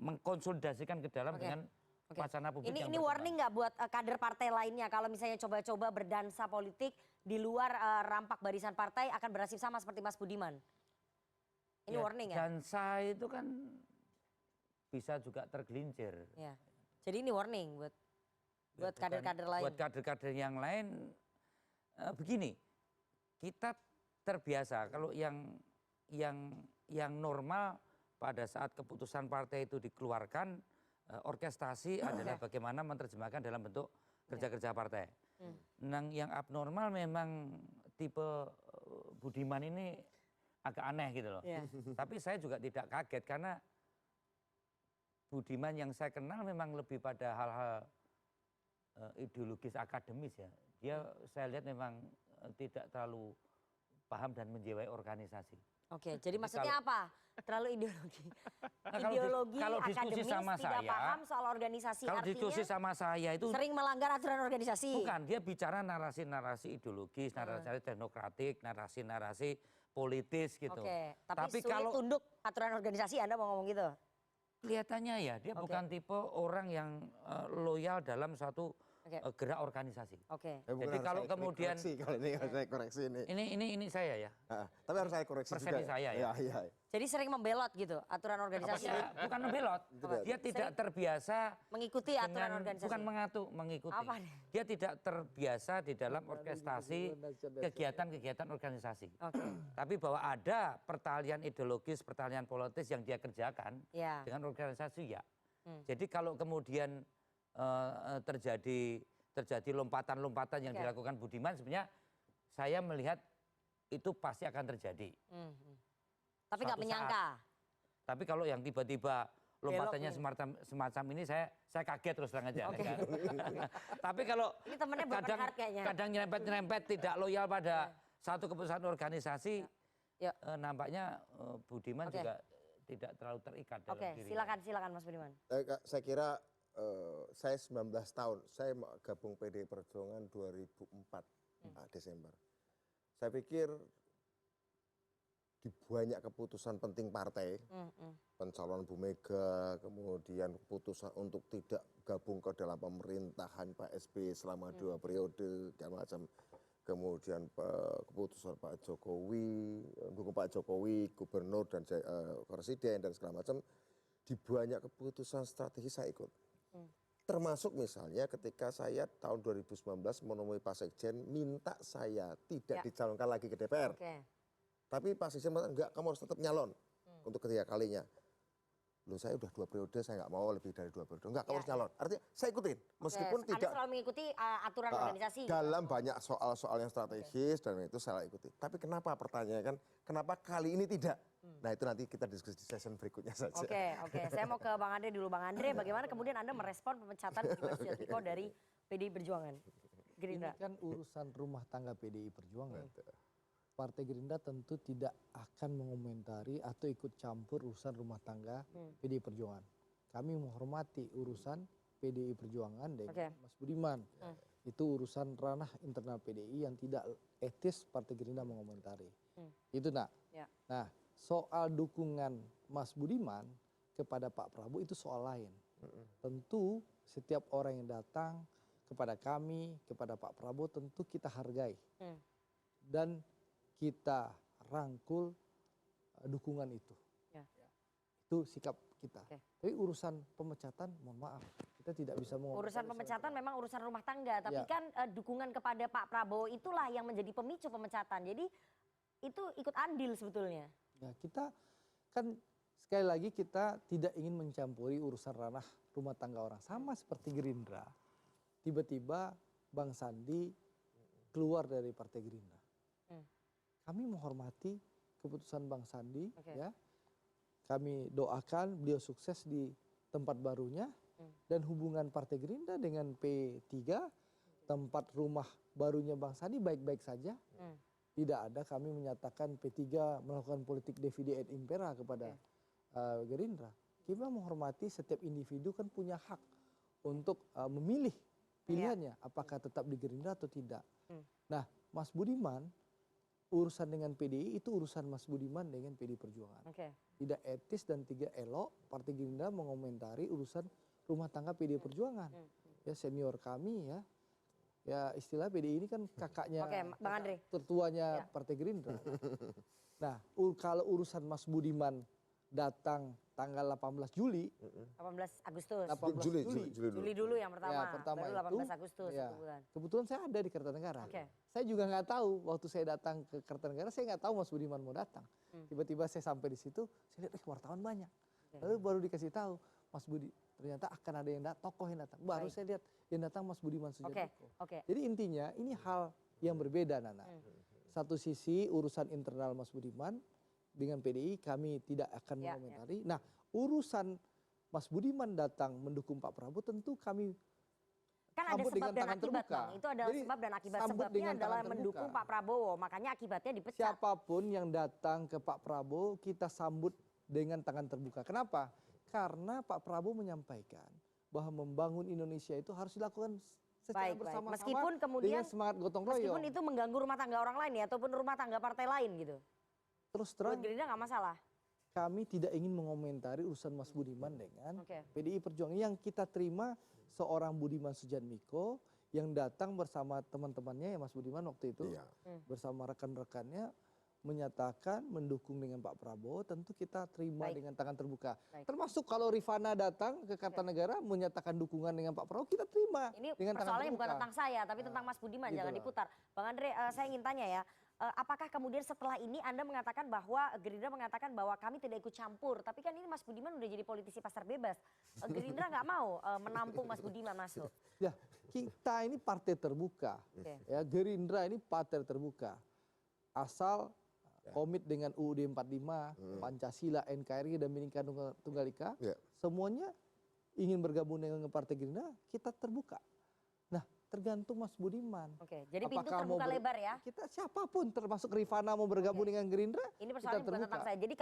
Speaker 8: mengkonsolidasikan ke dalam dengan wacana publik.
Speaker 1: Ini warning nggak buat kader partai lainnya kalau misalnya coba-coba berdansa politik di luar rampak barisan partai akan bernasib sama seperti Mas Budiman? Ini warning ya?
Speaker 8: Dansa itu kan bisa juga tergelincir.
Speaker 1: Ya. Jadi ini warning buat kader-kader lain.
Speaker 8: Buat kader-kader yang lain begini, kita terbiasa kalau yang normal pada saat keputusan partai itu dikeluarkan, orkestrasi adalah bagaimana menerjemahkan dalam bentuk kerja-kerja partai. Yang abnormal memang tipe Budiman ini agak aneh gitu loh. Tapi saya juga tidak kaget karena Budiman yang saya kenal memang lebih pada hal-hal ideologis akademis ya. Dia saya lihat memang tidak terlalu paham dan menjiwai organisasi.
Speaker 1: Oke, jadi maksudnya apa? Terlalu ideologi.
Speaker 8: Nah,
Speaker 1: Ideologi
Speaker 8: kalau diskusi
Speaker 1: akademis
Speaker 8: sama
Speaker 1: tidak
Speaker 8: saya,
Speaker 1: paham soal organisasi,
Speaker 8: kalau
Speaker 1: artinya
Speaker 8: diskusi sama saya itu
Speaker 1: sering melanggar aturan organisasi.
Speaker 8: bukan, dia bicara narasi-narasi ideologis, narasi teknokratik, narasi-narasi politis gitu.
Speaker 1: Oke, tapi sulit
Speaker 8: kalau
Speaker 1: tunduk aturan organisasi, Anda mau ngomong gitu?
Speaker 8: kelihatannya ya dia bukan tipe orang yang loyal dalam suatu gerak organisasi. Jadi kalau kemudian
Speaker 6: kalau ini saya koreksi ini.
Speaker 8: Ini saya ya.
Speaker 6: Tapi harus saya koreksi
Speaker 8: persepsi
Speaker 6: juga.
Speaker 8: saya ya.
Speaker 1: Jadi sering membelot gitu aturan organisasi.
Speaker 8: Ya, bukan membelot. Dia tidak terbiasa
Speaker 1: mengikuti aturan
Speaker 8: dengan,
Speaker 1: organisasi.
Speaker 8: bukan mengikuti.
Speaker 1: Apa?
Speaker 8: Dia tidak terbiasa di dalam orkestrasi kegiatan-kegiatan organisasi. Tapi bahwa ada pertalian ideologis, pertalian politis yang dia kerjakan dengan organisasi ya. Jadi kalau kemudian terjadi lompatan-lompatan yang dilakukan Budiman, sebenarnya saya melihat itu pasti akan terjadi.
Speaker 1: Tapi nggak menyangka.
Speaker 8: Tapi kalau yang tiba-tiba lompatannya semacam ini saya kaget terus terang aja. Tapi kalau
Speaker 1: ini temennya
Speaker 8: kadang nyerempet-nyerempet tidak loyal pada satu keputusan organisasi, nampaknya Budiman juga tidak terlalu terikat dalam diri.
Speaker 1: Silakan Mas Budiman.
Speaker 6: Saya kira saya 19 tahun, saya gabung PDI Perjuangan 2004 Desember. Saya pikir di banyak keputusan penting partai, pencalonan Bu Mega, kemudian keputusan untuk tidak gabung ke dalam pemerintahan Pak SBY selama 2 periode, dan macam, kemudian keputusan Pak Jokowi, dukung Pak Jokowi, gubernur dan presiden dan segala macam, di banyak keputusan strategis saya ikut. Termasuk misalnya ketika saya tahun 2019 menemui Pak Sekjen minta saya tidak dicalonkan lagi ke DPR. Tapi Pak Sekjen mengatakan enggak, kamu harus tetap nyalon untuk ketiga kalinya. Loh saya udah 2 periode, saya nggak mau lebih dari 2 periode. Enggak, kamu harus nyalon. Artinya saya ikutin. Meskipun
Speaker 1: Anda
Speaker 6: tidak
Speaker 1: selalu mengikuti aturan organisasi.
Speaker 6: Dalam banyak soal-soal yang strategis dan itu saya ikuti. Tapi kenapa pertanyaannya kan, kenapa kali ini tidak? Nah itu nanti kita diskusi di session berikutnya saja.
Speaker 1: Oke. Saya mau ke Bang Andre dulu. Bang Andre, bagaimana kemudian Anda merespon pemecatan Mas Sujat Miko dari PDI Perjuangan? Gerindra.
Speaker 9: Ini kan urusan rumah tangga PDI Perjuangan. Partai Gerindra tentu tidak akan mengomentari atau ikut campur urusan rumah tangga PDI Perjuangan. Kami menghormati urusan PDI Perjuangan dan Mas Budiman. Itu urusan ranah internal PDI yang tidak etis Partai Gerindra mengomentari. Itu nak. Nah, soal dukungan Mas Budiman kepada Pak Prabowo itu soal lain. Tentu setiap orang yang datang kepada kami, kepada Pak Prabowo tentu kita hargai. Dan kita rangkul dukungan itu. Itu sikap kita. Tapi urusan pemecatan mohon maaf Kita tidak bisa mengomentari
Speaker 1: Urusan pemecatan memang urusan rumah tangga, tapi
Speaker 9: Ya.
Speaker 1: kan dukungan kepada Pak Prabowo itulah yang menjadi pemicu pemecatan. Jadi itu ikut andil sebetulnya.
Speaker 9: Ya, kita kan sekali lagi kita tidak ingin mencampuri urusan ranah rumah tangga orang. Sama seperti Gerindra. Tiba-tiba Bang Sandi keluar dari Partai Gerindra. Kami menghormati keputusan Bang Sandi, ya. Kami doakan beliau sukses di tempat barunya dan hubungan Partai Gerindra dengan P3, tempat rumah barunya Bang Sandi baik-baik saja. Tidak ada kami menyatakan P3 melakukan politik divide et impera kepada Gerindra. Kita menghormati setiap individu kan punya hak untuk memilih pilihannya, apakah tetap di Gerindra atau tidak. Nah, Mas Budiman, urusan dengan PDI itu urusan Mas Budiman dengan PDI Perjuangan. Tidak etis dan tidak elok Partai Gerindra mengomentari urusan rumah tangga PDI Perjuangan. Ya senior kami ya. Ya istilah PDI ini kan kakaknya,
Speaker 1: Bang Andre.
Speaker 9: tertuanya Partai Gerindra. Nah, kalau urusan Mas Budiman datang tanggal 18 Juli.
Speaker 1: 18 Agustus.
Speaker 9: 18
Speaker 1: Juli dulu yang pertama.
Speaker 9: Ya, pertama
Speaker 1: baru 18 Agustus.
Speaker 9: ya,
Speaker 1: satu bulan.
Speaker 9: kebetulan saya ada di Kertanegara. Saya juga nggak tahu waktu saya datang ke Kertanegara, saya nggak tahu Mas Budiman mau datang. Tiba-tiba saya sampai di situ, saya lihat wartawan banyak. Lalu baru dikasih tahu Mas Budi, ternyata akan ada yang tokoh yang datang. Baru saya lihat yang datang Mas Budiman Sujatmiko. Jadi intinya ini hal yang berbeda, Nana. Satu sisi urusan internal Mas Budiman dengan PDI kami tidak akan mengomentari. Nah, urusan Mas Budiman datang mendukung Pak Prabowo tentu kami
Speaker 1: kan ada sebab dan akibat,
Speaker 9: terbuka.
Speaker 1: Bang. Itu adalah
Speaker 9: Jadi,
Speaker 1: sebab dan akibat.
Speaker 9: sambut
Speaker 1: Sebabnya
Speaker 9: dengan
Speaker 1: adalah
Speaker 9: tangan
Speaker 1: mendukung
Speaker 9: terbuka.
Speaker 1: Pak Prabowo, makanya akibatnya dipecat.
Speaker 9: Siapapun yang datang ke Pak Prabowo kita sambut dengan tangan terbuka. Kenapa? Karena Pak Prabowo menyampaikan bahwa membangun Indonesia itu harus dilakukan secara bersama-sama
Speaker 1: Meskipun kemudian
Speaker 9: dengan semangat gotong royong.
Speaker 1: Meskipun itu mengganggu rumah tangga orang lain ya, ataupun rumah tangga partai lain gitu.
Speaker 9: Terus terang,
Speaker 1: Buat Gerindra nggak masalah.
Speaker 9: kami tidak ingin mengomentari urusan Mas Budiman dengan PDI Perjuangan. Yang kita terima seorang Budiman Sujatmiko yang datang bersama teman-temannya ya Mas Budiman waktu itu, bersama rekan-rekannya menyatakan mendukung dengan Pak Prabowo, tentu kita terima dengan tangan terbuka. Termasuk kalau Rifana datang ke Kartanegara menyatakan dukungan dengan Pak Prabowo, kita terima
Speaker 1: Ini
Speaker 9: dengan tangan
Speaker 1: persoalannya
Speaker 9: terbuka.
Speaker 1: bukan tentang saya, tapi tentang Mas Budiman,
Speaker 9: Gitu
Speaker 1: jangan
Speaker 9: lah.
Speaker 1: diputar. Bang Andre, saya ingin tanya ya, apakah kemudian setelah ini Anda mengatakan bahwa Gerindra mengatakan bahwa kami tidak ikut campur, tapi kan ini Mas Budiman udah jadi politisi pasar bebas. Gerindra nggak mau menampung Mas Budiman masuk.
Speaker 9: Ya, kita ini partai terbuka. Ya, Gerindra ini partai terbuka. Asal komit dengan UUD 45, Pancasila, NKRI dan Bhinneka Tunggal Ika, semuanya ingin bergabung dengan Partai Gerindra, kita terbuka. Nah, tergantung Mas Budiman.
Speaker 1: Jadi pintu terbuka lebar ya?
Speaker 9: Kita siapapun termasuk Rifana mau bergabung dengan Gerindra,
Speaker 1: ini
Speaker 9: kita
Speaker 1: persoalannya bukan
Speaker 9: terbuka.
Speaker 1: tentang saya. Jadi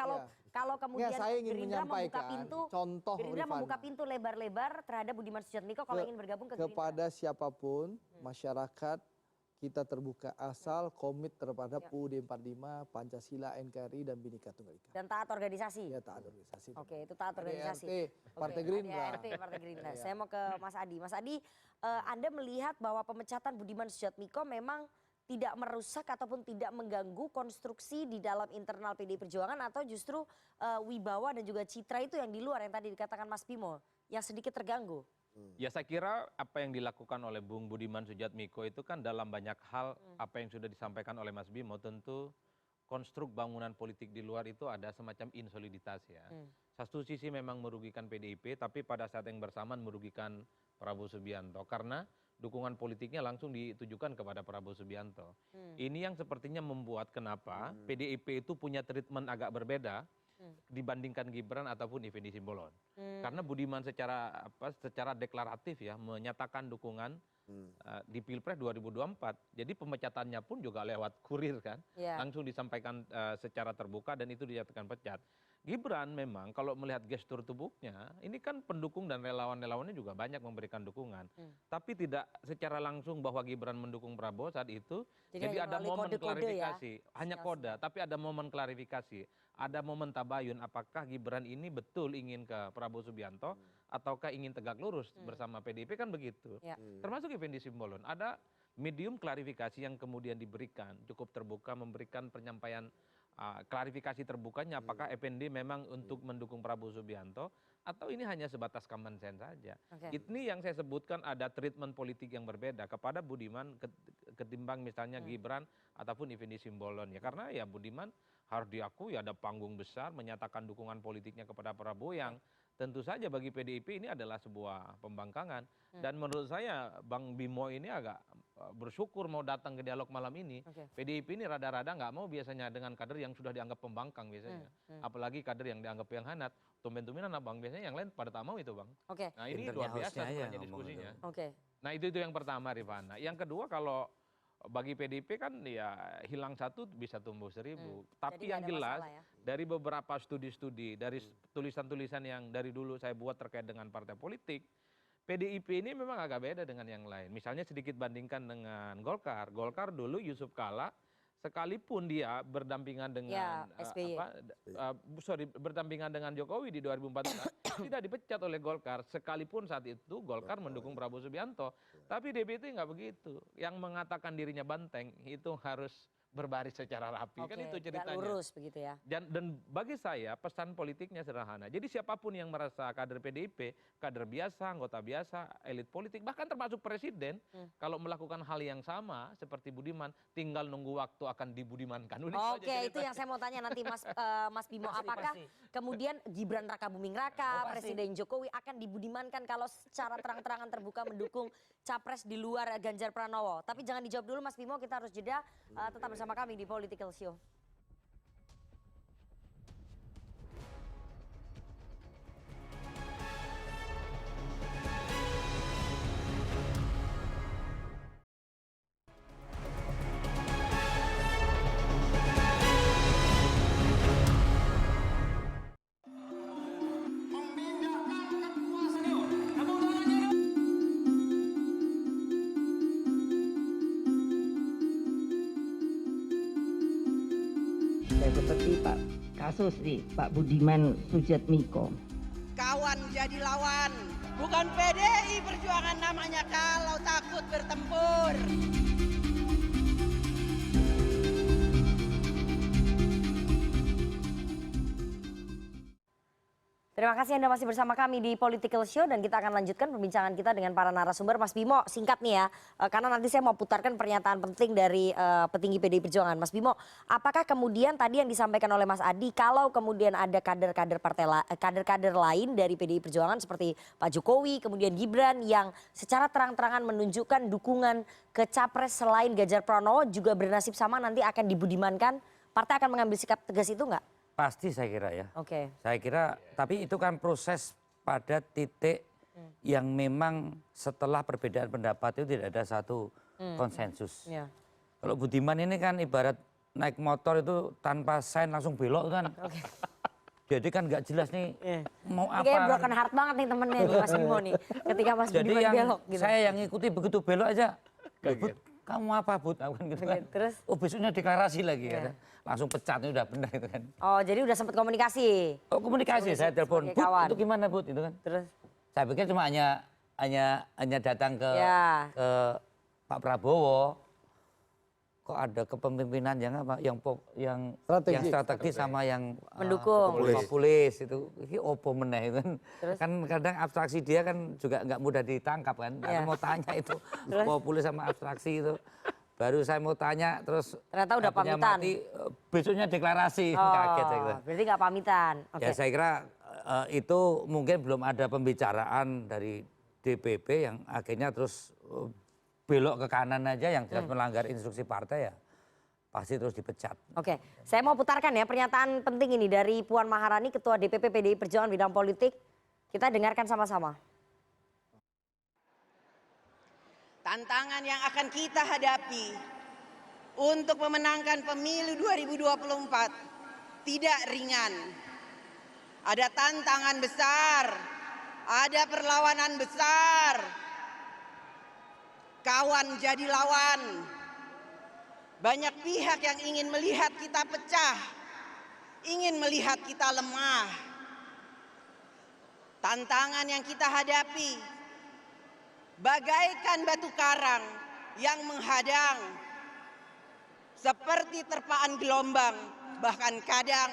Speaker 1: kalau kemudian
Speaker 9: saya ingin
Speaker 1: Gerindra membuka
Speaker 9: menyampaikan
Speaker 1: pintu,
Speaker 9: contoh
Speaker 1: Gerindra
Speaker 9: Rifana.
Speaker 1: membuka pintu lebar-lebar terhadap Budiman Sujatmiko kalau ingin bergabung ke Gerindra.
Speaker 9: Kepada siapapun, masyarakat kita terbuka asal komit terhadap UUD 45, Pancasila, NKRI dan Bhinneka Tunggal Ika.
Speaker 1: Dan taat organisasi.
Speaker 9: Ya, taat organisasi.
Speaker 1: Oke, itu taat organisasi.
Speaker 9: ADRT, Partai Gerindra.
Speaker 1: ADRT, Partai Gerindra. Saya mau ke Mas Adi. Mas Adi, Anda melihat bahwa pemecatan Budiman Sujatmiko memang tidak merusak ataupun tidak mengganggu konstruksi di dalam internal PDI Perjuangan atau justru wibawa dan juga citra itu yang di luar yang tadi dikatakan Mas Bimo yang sedikit terganggu?
Speaker 10: Ya saya kira apa yang dilakukan oleh Bung Budiman Sujatmiko itu kan dalam banyak hal apa yang sudah disampaikan oleh Mas Bimo tentu konstruk bangunan politik di luar itu ada semacam insoliditas ya. Satu sisi memang merugikan PDIP tapi pada saat yang bersamaan merugikan Prabowo Subianto karena dukungan politiknya langsung ditujukan kepada Prabowo Subianto. Ini yang sepertinya membuat kenapa PDIP itu punya treatment agak berbeda dibandingkan Gibran ataupun Effendi Simbolon. Karena Budiman secara deklaratif ya menyatakan dukungan di Pilpres 2024. Jadi pemecatannya pun juga lewat kurir kan. Langsung disampaikan secara terbuka dan itu dinyatakan pecat. Gibran memang kalau melihat gestur tubuhnya, ini kan pendukung dan relawan-relawannya juga banyak memberikan dukungan. Tapi tidak secara langsung bahwa Gibran mendukung Prabowo saat itu. Jadi ada momen klarifikasi. Hanya kode, tapi ada momen klarifikasi. Ada momen tabayun apakah Gibran ini betul ingin ke Prabowo Subianto ataukah ingin tegak lurus bersama PDIP kan begitu. Termasuk Effendi Simbolon. Ada medium klarifikasi yang kemudian diberikan. Cukup terbuka memberikan penyampaian klarifikasi terbukanya apakah Effendi memang untuk mendukung Prabowo Subianto atau ini hanya sebatas common sense saja.
Speaker 1: Oke.
Speaker 10: Ini yang saya sebutkan ada treatment politik yang berbeda kepada Budiman ketimbang misalnya Gibran ataupun Effendi Simbolon ya, karena ya Budiman harus diakui ada panggung besar menyatakan dukungan politiknya kepada Prabowo yang tentu saja bagi PDIP ini adalah sebuah pembangkangan. Dan menurut saya Bang Bimo ini agak bersyukur mau datang ke dialog malam ini. PDIP ini rada-rada nggak mau biasanya dengan kader yang sudah dianggap pembangkang biasanya. Apalagi kader yang dianggap yang hangat. Tumben-tumbenan Bang, biasanya yang lain pada tak mau itu Bang. Nah ini luar biasa sebenarnya diskusinya. Nah itu yang pertama Rifana. Yang kedua kalau bagi PDIP kan ya hilang satu bisa tumbuh 1000. Tapi yang jelas dari beberapa studi-studi, dari tulisan-tulisan yang dari dulu saya buat terkait dengan partai politik, PDIP ini memang agak beda dengan yang lain. Misalnya sedikit bandingkan dengan Golkar. Golkar dulu Yusuf Kala sekalipun dia berdampingan dengan berdampingan dengan Jokowi di 2014 tidak dipecat oleh Golkar, sekalipun saat itu Golkar mendukung Prabowo Subianto. Tapi DPT nggak begitu, yang mengatakan dirinya banteng itu harus berbaris secara rapi, kan itu ceritanya.
Speaker 1: Lurus begitu ya.
Speaker 10: Dan bagi saya pesan politiknya sederhana. Jadi siapapun yang merasa kader PDIP, kader biasa, anggota biasa, elit politik, bahkan termasuk presiden, kalau melakukan hal yang sama seperti Budiman, tinggal nunggu waktu akan dibudimankan.
Speaker 1: Oke, itu yang saya mau tanya nanti Mas Bimo, apakah kemudian Gibran Raka Buming Raka, Presiden Jokowi akan dibudimankan kalau secara terang-terangan terbuka mendukung capres di luar Ganjar Pranowo? Tapi jangan dijawab dulu Mas Bimo, kita harus jeda, tetap bersama kami di Political Show.
Speaker 4: Seperti kasus nih Pak Budiman Sujatmiko.
Speaker 7: Kawan jadi lawan, bukan PDI Perjuangan namanya kalau takut bertempur.
Speaker 1: Terima kasih Anda masih bersama kami di Political Show dan kita akan lanjutkan perbincangan kita dengan para narasumber. Mas Bimo, singkat nih ya, karena nanti saya mau putarkan pernyataan penting dari petinggi PDI Perjuangan. Mas Bimo, apakah kemudian tadi yang disampaikan oleh Mas Adi, kalau kemudian ada kader-kader lain dari PDI Perjuangan seperti Pak Jokowi, kemudian Gibran yang secara terang-terangan menunjukkan dukungan ke capres selain Ganjar Pranowo juga bernasib sama nanti akan dibudimankan, partai akan mengambil sikap tegas itu nggak?
Speaker 8: Pasti saya kira ya.
Speaker 1: Oke.
Speaker 8: Saya kira, tapi itu kan proses pada titik yang memang setelah perbedaan pendapat itu tidak ada satu konsensus. Kalau Budiman ini kan ibarat naik motor itu tanpa sein langsung belok kan. Jadi kan nggak jelas nih mau apa.
Speaker 1: Kayak broken heart banget nih temennya nih Mas Bimo nih. Ketika Mas Budiman belok gitu.
Speaker 8: Saya yang ngikuti begitu belok aja. Kamu apa Bud? Aku kan gitu kan.
Speaker 1: Terus?
Speaker 8: Oh besoknya deklarasi lagi kan. Langsung pecat itu udah benar itu kan.
Speaker 1: Oh jadi udah sempat komunikasi?
Speaker 8: Oh komunikasi, saya telepon. Bud itu gimana Bud? Itu kan.
Speaker 1: Terus?
Speaker 8: Saya pikir cuma hanya datang ke Pak Prabowo. Kok ada kepemimpinan yang apa? Yang strategi sama yang
Speaker 1: mendukung
Speaker 8: populis itu. Ini opo meneh itu kan. Kan kadang abstraksi dia kan juga nggak mudah ditangkap kan. Aku mau tanya itu populis sama abstraksi itu. Baru saya mau tanya terus
Speaker 1: ternyata udah pamitan.
Speaker 8: Besoknya deklarasi, kaget saya kira.
Speaker 1: Berarti nggak pamitan.
Speaker 8: Ya saya kira itu mungkin belum ada pembicaraan dari DPP yang akhirnya terus belok ke kanan aja yang jelas melanggar instruksi partai ya pasti terus dipecat.
Speaker 1: Oke, saya mau putarkan ya pernyataan penting ini dari Puan Maharani, Ketua DPP PDI Perjuangan bidang politik. Kita dengarkan sama-sama.
Speaker 7: Tantangan yang akan kita hadapi untuk memenangkan pemilu 2024 tidak ringan. Ada tantangan besar, ada perlawanan besar. Kawan jadi lawan. Banyak pihak yang ingin melihat kita pecah, ingin melihat kita lemah. Tantangan yang kita hadapi bagaikan batu karang yang menghadang, seperti terpaan gelombang, bahkan kadang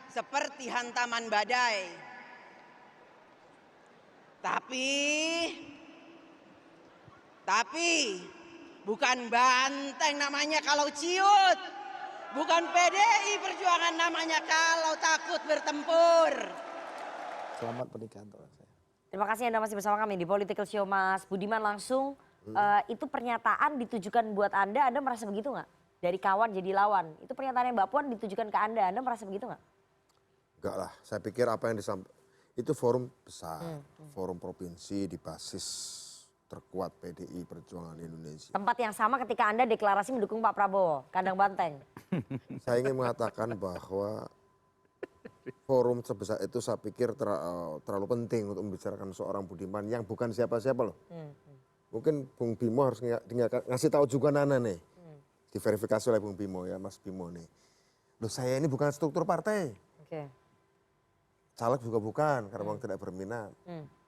Speaker 7: seperti hantaman badai. Tapi bukan banteng namanya kalau ciut. Bukan PDI Perjuangan namanya kalau takut bertempur.
Speaker 9: Selamat pernikahan untuk saya.
Speaker 1: Terima kasih Anda masih bersama kami di Political Show. Mas Budiman, langsung itu pernyataan ditujukan buat Anda merasa begitu nggak? Dari kawan jadi lawan, itu pernyataan yang Mbak Puan ditujukan ke Anda merasa begitu nggak?
Speaker 6: Enggak lah, saya pikir apa yang disampaikan, itu forum besar, forum provinsi di basis terkuat PDI Perjuangan Indonesia.
Speaker 1: Tempat yang sama ketika Anda deklarasi mendukung Pak Prabowo, kandang banteng.
Speaker 6: Saya ingin mengatakan bahwa forum sebesar itu saya pikir terlalu penting untuk membicarakan seorang Budiman yang bukan siapa-siapa loh. Mungkin Bung Bimo harus ngasih tahu juga Nana nih. Diverifikasi oleh Bung Bimo ya, Mas Bimo nih. Loh saya ini bukan struktur partai.
Speaker 1: Oke.
Speaker 6: Caleg juga bukan, karena memang tidak berminat.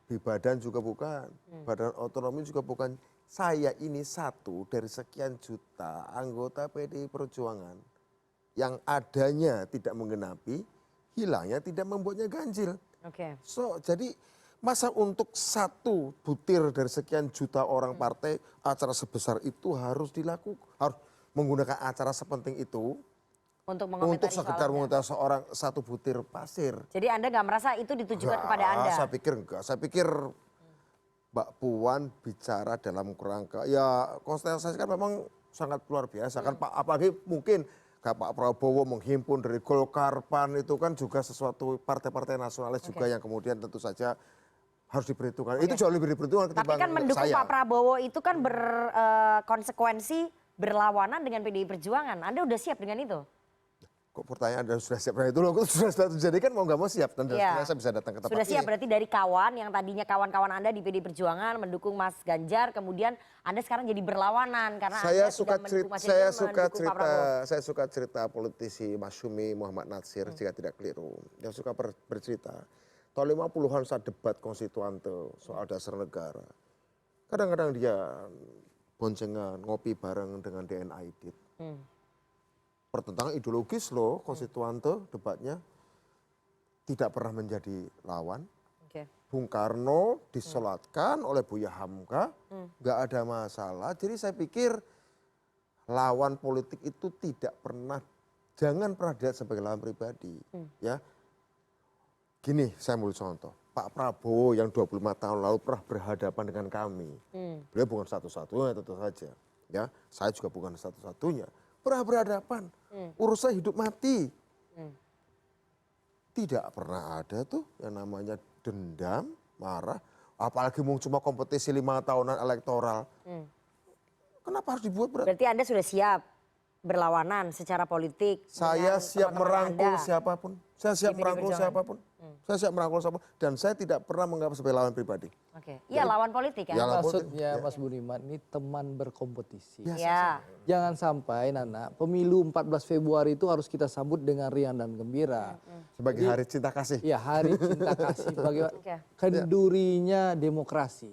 Speaker 6: Badan juga bukan, badan otonomi juga bukan. Saya ini satu dari sekian juta anggota PDI Perjuangan yang adanya tidak menggenapi, hilangnya tidak membuatnya ganjil.
Speaker 1: Oke.
Speaker 6: So, jadi masa untuk satu butir dari sekian juta orang partai acara sebesar itu harus dilakukan, harus menggunakan acara sepenting itu untuk sekedar mengomentari seorang satu butir pasir.
Speaker 1: Jadi Anda nggak merasa itu ditujukan kepada Anda?
Speaker 6: Saya pikir enggak. Saya pikir Mbak Puan bicara dalam kerangka, ya konstelasi kan memang sangat luar biasa kan Pak, apalagi mungkin kayak Pak Prabowo menghimpun dari Golkar, PAN itu kan juga sesuatu partai-partai nasionalis juga yang kemudian tentu saja harus diperhitungkan. Itu jauh lebih diperhitungkan ketimbang
Speaker 1: Tapi kan mendukung
Speaker 6: saya.
Speaker 1: Pak Prabowo itu kan berkonsekuensi berlawanan dengan PDI Perjuangan. Anda udah siap dengan itu?
Speaker 6: Kok pertanyaan Anda sudah siap dengan itu loh, sudah terjadi kan mau nggak mau siap dan saya bisa datang ke tempat
Speaker 1: Sudah siap
Speaker 6: ini.
Speaker 1: berarti dari kawan yang tadinya kawan-kawan Anda di PDI Perjuangan mendukung Mas Ganjar, kemudian Anda sekarang jadi berlawanan karena Anda tidak mendukung Mas Ganjar, mendukung Pak Prabowo.
Speaker 6: Saya suka cerita politisi Masyumi Muhammad Natsir jika tidak keliru. Yang suka bercerita. Tahun 50-an saat debat konstituante soal dasar negara. Kadang-kadang dia boncengan, ngopi bareng dengan DNA Aidit. Pertentangan ideologis loh, konstituante debatnya tidak pernah menjadi lawan. Bung Karno disolatkan oleh Buya Hamka, nggak ada masalah. Jadi saya pikir lawan politik itu tidak pernah, jangan pernah dilihat sebagai lawan pribadi. Ya, gini saya mau contoh, Pak Prabowo yang 25 tahun lalu pernah berhadapan dengan kami. Beliau bukan satu-satunya tentu saja. Ya, saya juga bukan satu-satunya. Pernah berhadapan, urusan hidup mati. Tidak pernah ada tuh yang namanya dendam, marah. Apalagi mau cuma kompetisi 5 tahunan elektoral. Kenapa harus dibuat berat?
Speaker 1: Berarti Anda sudah siap berlawanan secara politik.
Speaker 6: Saya siap merangkul
Speaker 1: Anda
Speaker 6: siapapun. Saya siap
Speaker 1: di PDI
Speaker 6: merangkul
Speaker 1: Perjuangan.
Speaker 6: siapapun. Saya siap merangkul siapapun. Dan saya tidak pernah menganggap sebagai lawan pribadi.
Speaker 1: Oke, iya lawan politik ya.
Speaker 6: Ya, lawan
Speaker 9: Maksudnya
Speaker 6: politik.
Speaker 9: Mas Budiman ini teman berkompetisi.
Speaker 1: Ya.
Speaker 9: Jangan sampai Nana, pemilu 14 Februari itu harus kita sambut dengan riang dan gembira.
Speaker 6: Sebagai hari cinta kasih.
Speaker 9: Ya, hari cinta kasih bagaimana kendurinya demokrasi.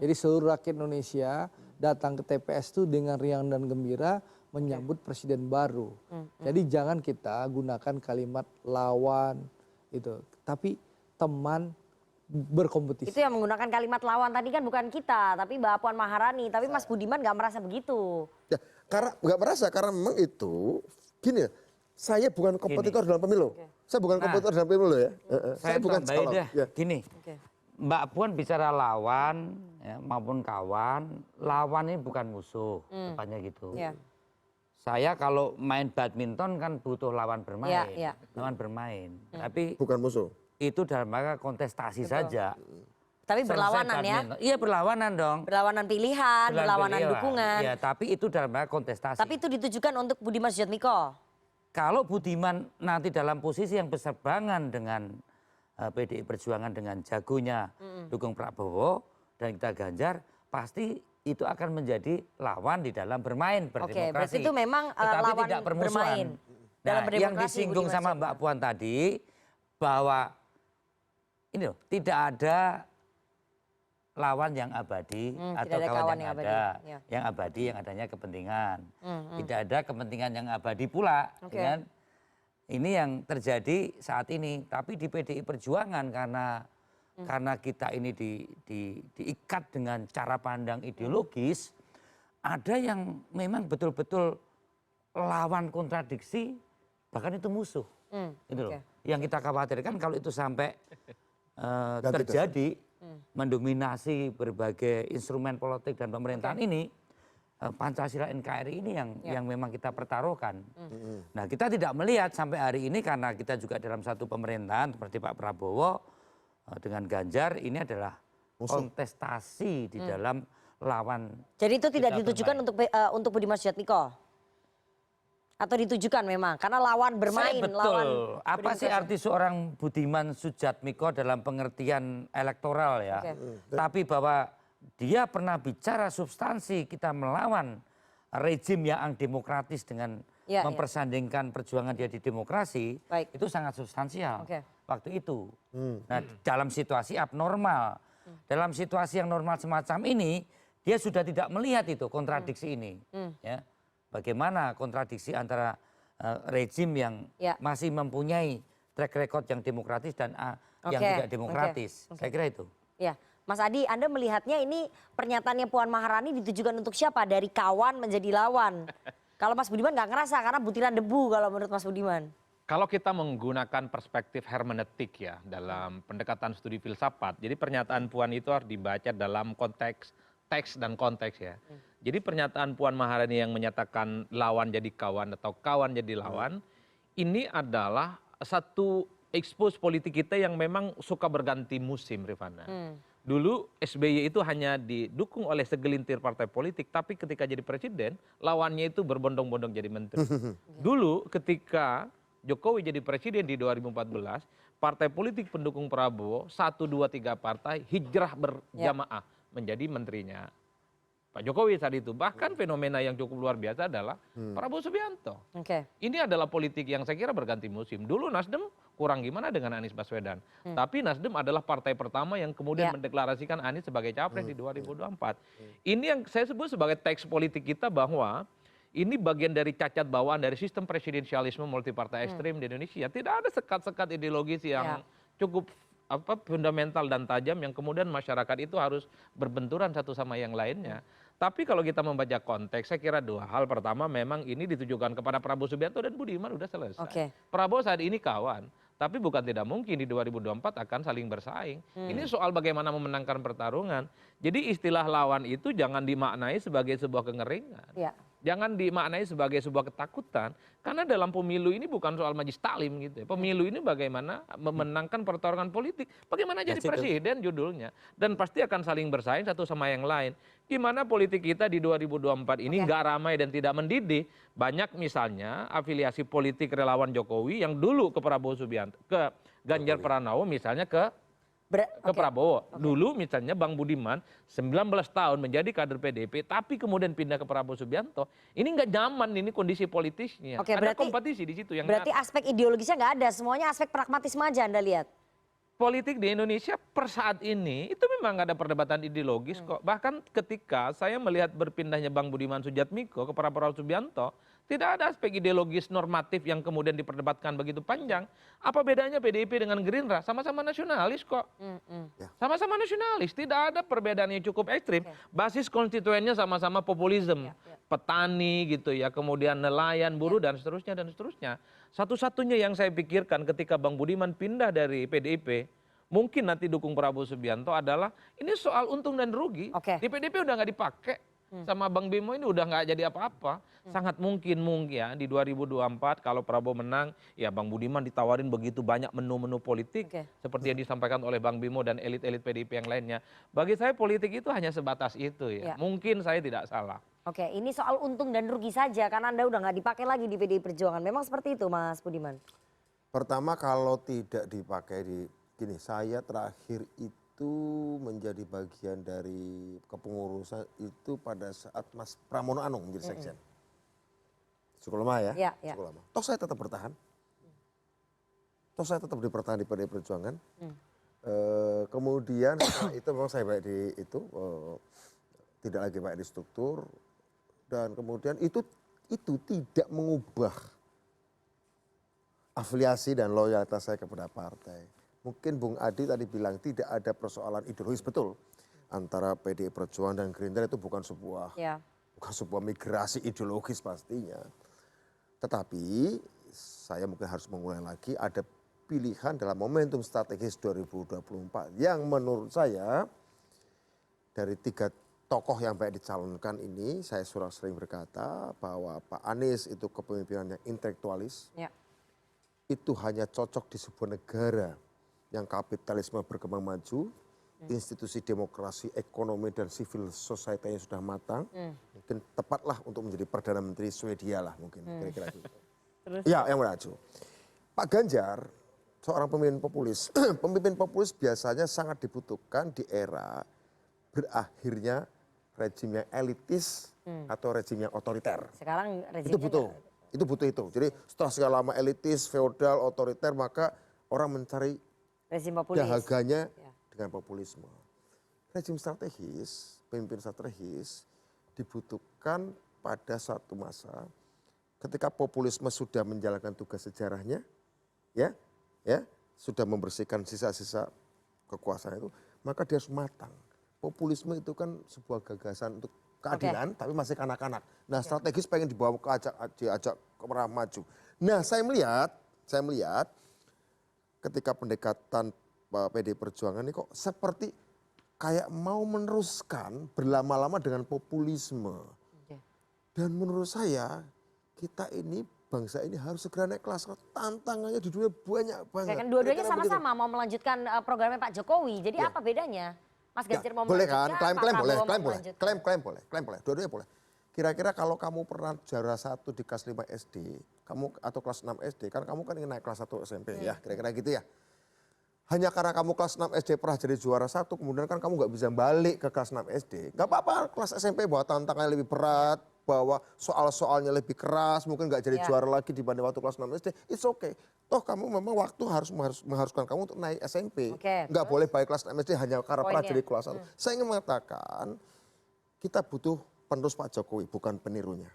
Speaker 9: Jadi seluruh rakyat Indonesia datang ke TPS itu dengan riang dan gembira menyambut presiden baru. Jadi jangan kita gunakan kalimat lawan itu, tapi teman berkompetisi.
Speaker 1: Itu yang menggunakan kalimat lawan tadi kan bukan kita, tapi Mbak Puan Maharani. Tapi Mas Budiman nggak merasa begitu.
Speaker 6: Ya, karena nggak merasa, karena memang itu gini ya. Saya bukan kompetitor dalam pemilu. Saya bukan kompetitor dalam pemilu ya. Saya bukan calon. Ya.
Speaker 8: Gini, Mbak Puan bicara lawan ya, maupun kawan, lawan ini bukan musuh, tepatnya gitu. Saya kalau main badminton kan butuh lawan bermain, lawan bermain. Tapi
Speaker 6: bukan musuh.
Speaker 8: Itu dalam rangka kontestasi saja.
Speaker 1: Tapi berlawanan ya?
Speaker 8: Iya berlawanan dong.
Speaker 1: Berlawanan pilihan, berlawanan dukungan.
Speaker 8: Iya, tapi itu dalam rangka kontestasi.
Speaker 1: Tapi itu ditujukan untuk Budiman Sujatmiko.
Speaker 8: Kalau Budiman nanti dalam posisi yang berseberangan dengan PDI Perjuangan dengan jagonya dukung Prabowo dan kita Ganjar, pasti itu akan menjadi lawan di dalam bermain berdemokrasi.
Speaker 1: Oke, berarti itu memang
Speaker 8: tetapi
Speaker 1: lawan
Speaker 8: tidak permusuhan.
Speaker 1: bermain.
Speaker 8: Nah, yang disinggung sama Mbak Puan tadi bahwa ini loh, tidak ada lawan yang abadi atau kawan yang ada. Yang abadi yang adanya kepentingan. Tidak ada kepentingan yang abadi pula. Dengan ini yang terjadi saat ini. Tapi di PDI Perjuangan karena karena kita ini diikat dengan cara pandang ideologis, ada yang memang betul-betul lawan kontradiksi, bahkan itu musuh. Itu loh. Yang kita khawatirkan kalau itu sampai terjadi, mendominasi berbagai instrumen politik dan pemerintahan ini, Pancasila NKRI ini yang memang kita pertaruhkan. Nah, kita tidak melihat sampai hari ini karena kita juga dalam satu pemerintahan seperti Pak Prabowo dengan Ganjar, ini adalah kontestasi di dalam lawan.
Speaker 1: Jadi itu tidak ditujukan untuk Budiman Sujatmiko? Atau ditujukan memang? Karena lawan bermain.
Speaker 8: Betul. Apa sih arti seorang Budiman Sujatmiko dalam pengertian elektoral ya? Tapi bahwa dia pernah bicara substansi kita melawan rejim yang demokratis dengan mempersandingkan perjuangan dia di demokrasi, itu sangat substansial waktu itu. Nah, dalam situasi abnormal, dalam situasi yang normal semacam ini, dia sudah tidak melihat itu kontradiksi ini. Ya. Bagaimana kontradiksi antara rejim yang masih mempunyai track record yang demokratis dan yang tidak demokratis. Saya kira itu.
Speaker 1: Ya. Mas Adi, Anda melihatnya ini pernyataannya Puan Maharani ditujukan untuk siapa? Dari kawan menjadi lawan. Kalau Mas Budiman nggak ngerasa karena butiran debu kalau menurut Mas Budiman.
Speaker 10: Kalau kita menggunakan perspektif hermeneutik ya dalam pendekatan studi filsafat, jadi pernyataan Puan itu harus dibaca dalam konteks teks dan konteks ya. Jadi pernyataan Puan Maharani yang menyatakan lawan jadi kawan atau kawan jadi lawan, ini adalah satu expose politik kita yang memang suka berganti musim, Rifana. Dulu SBY itu hanya didukung oleh segelintir partai politik, tapi ketika jadi presiden, lawannya itu berbondong-bondong jadi menteri. Dulu ketika Jokowi jadi presiden di 2014, partai politik pendukung Prabowo, 1, 2, 3 partai hijrah berjamaah menjadi menterinya Pak Jokowi saat itu. Bahkan fenomena yang cukup luar biasa adalah Prabowo Subianto. Ini adalah politik yang saya kira berganti musim. Dulu Nasdem kurang gimana dengan Anies Baswedan. Tapi Nasdem adalah partai pertama yang kemudian mendeklarasikan Anies sebagai capres di 2024. Ini yang saya sebut sebagai teks politik kita bahwa ini bagian dari cacat bawaan dari sistem presidensialisme multipartai ekstrim di Indonesia. Tidak ada sekat-sekat ideologis yang cukup fundamental dan tajam yang kemudian masyarakat itu harus berbenturan satu sama yang lainnya. Tapi kalau kita membaca konteks, saya kira dua hal. Pertama, memang ini ditujukan kepada Prabowo Subianto dan Budiman, udah selesai. Prabowo saat ini kawan, tapi bukan tidak mungkin di 2024 akan saling bersaing. Ini soal bagaimana memenangkan pertarungan. Jadi istilah lawan itu jangan dimaknai sebagai sebuah kengeringan. Jangan dimaknai sebagai sebuah ketakutan. Karena dalam pemilu ini bukan soal majlis taklim gitu ya. Pemilu ini bagaimana memenangkan pertarungan politik. Bagaimana jadi presiden judulnya. Dan pasti akan saling bersaing satu sama yang lain. Gimana politik kita di 2024 ini nggak ramai dan tidak mendidih. Banyak misalnya afiliasi politik relawan Jokowi yang dulu ke Prabowo Subianto, ke Ganjar Pranowo misalnya ke Prabowo. Dulu misalnya Bang Budiman 19 tahun menjadi kader PDIP tapi kemudian pindah ke Prabowo Subianto. Ini nggak nyaman ini kondisi politisnya. Ada kompetisi di situ yang
Speaker 1: berarti aspek ideologisnya nggak ada, semuanya aspek pragmatisme aja Anda lihat.
Speaker 10: Politik di Indonesia per saat ini itu memang nggak ada perdebatan ideologis kok. Bahkan ketika saya melihat berpindahnya Bang Budiman Sujatmiko ke Prabowo Subianto, tidak ada aspek ideologis normatif yang kemudian diperdebatkan begitu panjang. Apa bedanya PDIP dengan Gerindra? Sama-sama nasionalis kok. Sama-sama nasionalis, tidak ada perbedaan yang cukup ekstrim. Basis konstituennya sama-sama populisme, petani gitu ya, kemudian nelayan, buruh dan seterusnya dan seterusnya. Satu-satunya yang saya pikirkan ketika Bang Budiman pindah dari PDIP, mungkin nanti dukung Prabowo Subianto adalah ini soal untung dan rugi. Di PDIP udah nggak dipakai. Sama Bang Bimo ini udah nggak jadi apa-apa. Sangat mungkin ya di 2024 kalau Prabowo menang, ya Bang Budiman ditawarin begitu banyak menu-menu politik seperti yang disampaikan oleh Bang Bimo dan elit-elit PDIP yang lainnya. Bagi saya politik itu hanya sebatas itu ya. Mungkin saya tidak salah.
Speaker 1: Ini soal untung dan rugi saja karena Anda udah nggak dipakai lagi di PDI Perjuangan. Memang seperti itu Mas Budiman?
Speaker 6: Pertama kalau tidak dipakai gini, saya terakhir itu menjadi bagian dari kepengurusan itu pada saat Mas Pramono Anung menjadi sekjen. Cukup lama ya? Cukup lama. Toh saya tetap bertahan. Toh saya tetap bertahan di PDI Perjuangan. Kemudian itu memang saya baik di itu, tidak lagi baik di struktur. Dan kemudian itu tidak mengubah afiliasi dan loyalitas saya kepada partai. Mungkin Bung Adi tadi bilang tidak ada persoalan ideologis, betul. Antara PDI Perjuangan dan Gerindra itu bukan sebuah migrasi ideologis pastinya. Tetapi saya mungkin harus mengulang lagi, ada pilihan dalam momentum strategis 2024 yang menurut saya dari 3 tokoh yang baik dicalonkan ini, saya sudah sering berkata bahwa Pak Anies itu kepemimpinannya intelektualis, itu hanya cocok di sebuah negara yang kapitalisme berkembang maju, institusi demokrasi, ekonomi dan civil society-nya sudah matang, mungkin tepatlah untuk menjadi Perdana Menteri Swedia lah mungkin, kira-kira gitu. Ya, yang maju. Pak Ganjar, seorang pemimpin populis, pemimpin populis biasanya sangat dibutuhkan di era berakhirnya rezim yang elitis atau rezim yang otoriter.
Speaker 1: Sekarang rezimnya
Speaker 6: Itu butuh itu. Jadi setelah segala lama elitis, feodal, otoriter, maka orang mencari
Speaker 1: rezim populis.
Speaker 6: dahaganya dengan populisme. Rezim strategis, pemimpin strategis dibutuhkan pada suatu masa ketika populisme sudah menjalankan tugas sejarahnya, ya, sudah membersihkan sisa-sisa kekuasaan itu, maka dia harus matang. Populisme itu kan sebuah gagasan untuk keadilan, tapi masih kanak-kanak. Nah, strategis pengen dibawa diajak ke arah maju. Nah, saya melihat ketika pendekatan PDI Perjuangan ini kok seperti kayak mau meneruskan berlama-lama dengan populisme. Dan menurut saya kita ini bangsa ini harus segera naik kelas. Tantangannya di dunia banyak banget.
Speaker 1: Kan dua-duanya sama-sama mau melanjutkan programnya Pak Jokowi. Jadi apa bedanya? Mas Ganjar mau
Speaker 6: boleh kan?
Speaker 1: melanjutkan,
Speaker 6: Klaim boleh. Dua-duanya boleh. Kira-kira kalau kamu pernah juara 1 di kelas 5 SD, kamu atau kelas 6 SD, kan kamu kan ingin naik kelas 1 SMP ya, kira-kira gitu ya. Hanya karena kamu kelas 6 SD pernah jadi juara 1, kemudian kan kamu nggak bisa balik ke kelas 6 SD. Nggak apa-apa, kelas SMP bawa tantangannya lebih berat, bawa soal-soalnya lebih keras, mungkin nggak jadi juara lagi dibanding waktu kelas 6 SD. It's okay. Toh kamu memang waktu mengharuskan kamu untuk naik SMP. Nggak boleh balik kelas 6 SD hanya karena pernah jadi kelas 1. Saya ingin mengatakan, kita butuh penerus Pak Jokowi, bukan penirunya.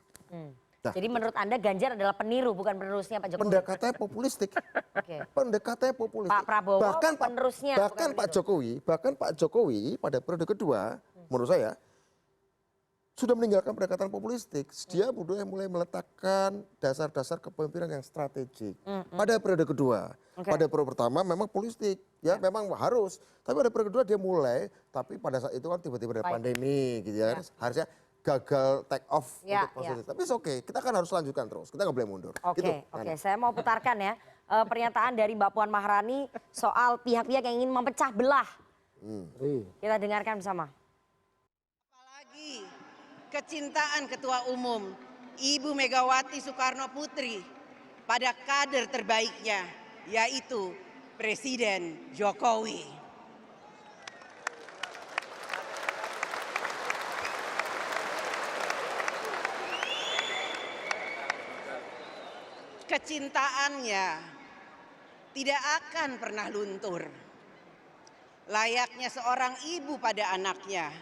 Speaker 6: Nah,
Speaker 1: jadi menurut Anda Ganjar adalah peniru, bukan penerusnya Pak Jokowi?
Speaker 6: Pendekatannya populistik. Pendekatannya populistik.
Speaker 1: Pak Prabowo penerusnya,
Speaker 6: bahkan Pak Jokowi pada periode kedua, menurut saya, sudah meninggalkan pendekatan populistik. Dia mulai meletakkan dasar-dasar kepemimpinan yang strategik. Pada periode kedua. Pada periode pertama memang politik. Ya memang harus. Tapi pada periode kedua dia mulai, tapi pada saat itu kan tiba-tiba ada pandemi gitu ya. Harusnya gagal take off untuk positif. Tapi oke, kita kan harus lanjutkan terus. Kita nggak boleh mundur.
Speaker 1: Oke, saya mau putarkan ya pernyataan dari Mbak Puan Maharani soal pihak-pihak yang ingin memecah belah. Kita dengarkan bersama.
Speaker 7: Apalagi kecintaan Ketua Umum Ibu Megawati Soekarno Putri pada kader terbaiknya, yaitu Presiden Jokowi. Kecintaannya tidak akan pernah luntur. Layaknya seorang ibu pada anaknya,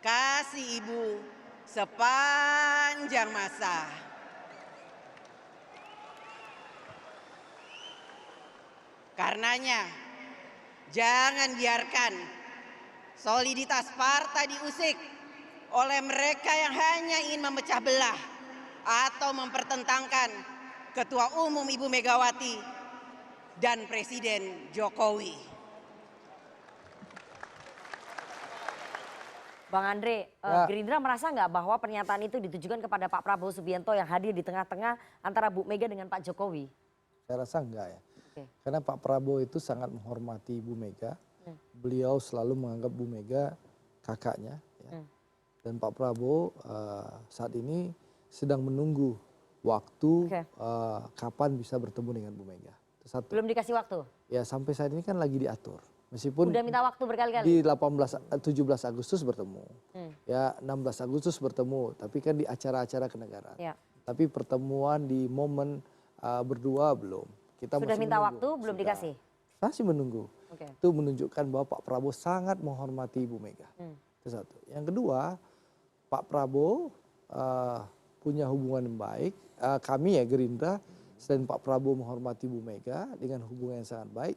Speaker 7: kasih ibu sepanjang masa. Karenanya, jangan biarkan soliditas partai diusik oleh mereka yang hanya ingin memecah belah atau mempertentangkan Ketua Umum Ibu Megawati dan Presiden Jokowi.
Speaker 1: Bang Andre, Gerindra merasa nggak bahwa pernyataan itu ditujukan kepada Pak Prabowo Subianto yang hadir di tengah-tengah antara Bu Mega dengan Pak Jokowi?
Speaker 9: Saya rasa enggak ya. Karena Pak Prabowo itu sangat menghormati Bu Mega. Beliau selalu menganggap Bu Mega kakaknya. Ya. Dan Pak Prabowo saat ini sedang menunggu waktu kapan bisa bertemu dengan Bu Mega. Satu.
Speaker 1: Belum dikasih waktu?
Speaker 9: Ya sampai saat ini kan lagi diatur. Meskipun
Speaker 1: udah minta waktu berkali-kali.
Speaker 9: Di 17 Agustus bertemu. Ya 16 Agustus bertemu, tapi kan di acara-acara kenegaraan. Tapi pertemuan di momen berdua belum. Kita
Speaker 1: sudah minta waktu, belum dikasih?
Speaker 9: Masih menunggu. Itu menunjukkan bahwa Pak Prabowo sangat menghormati Ibu Mega. Itu satu. Yang kedua, Pak Prabowo punya hubungan yang baik. Kami ya Gerindra, selain Pak Prabowo menghormati Bu Mega dengan hubungan yang sangat baik,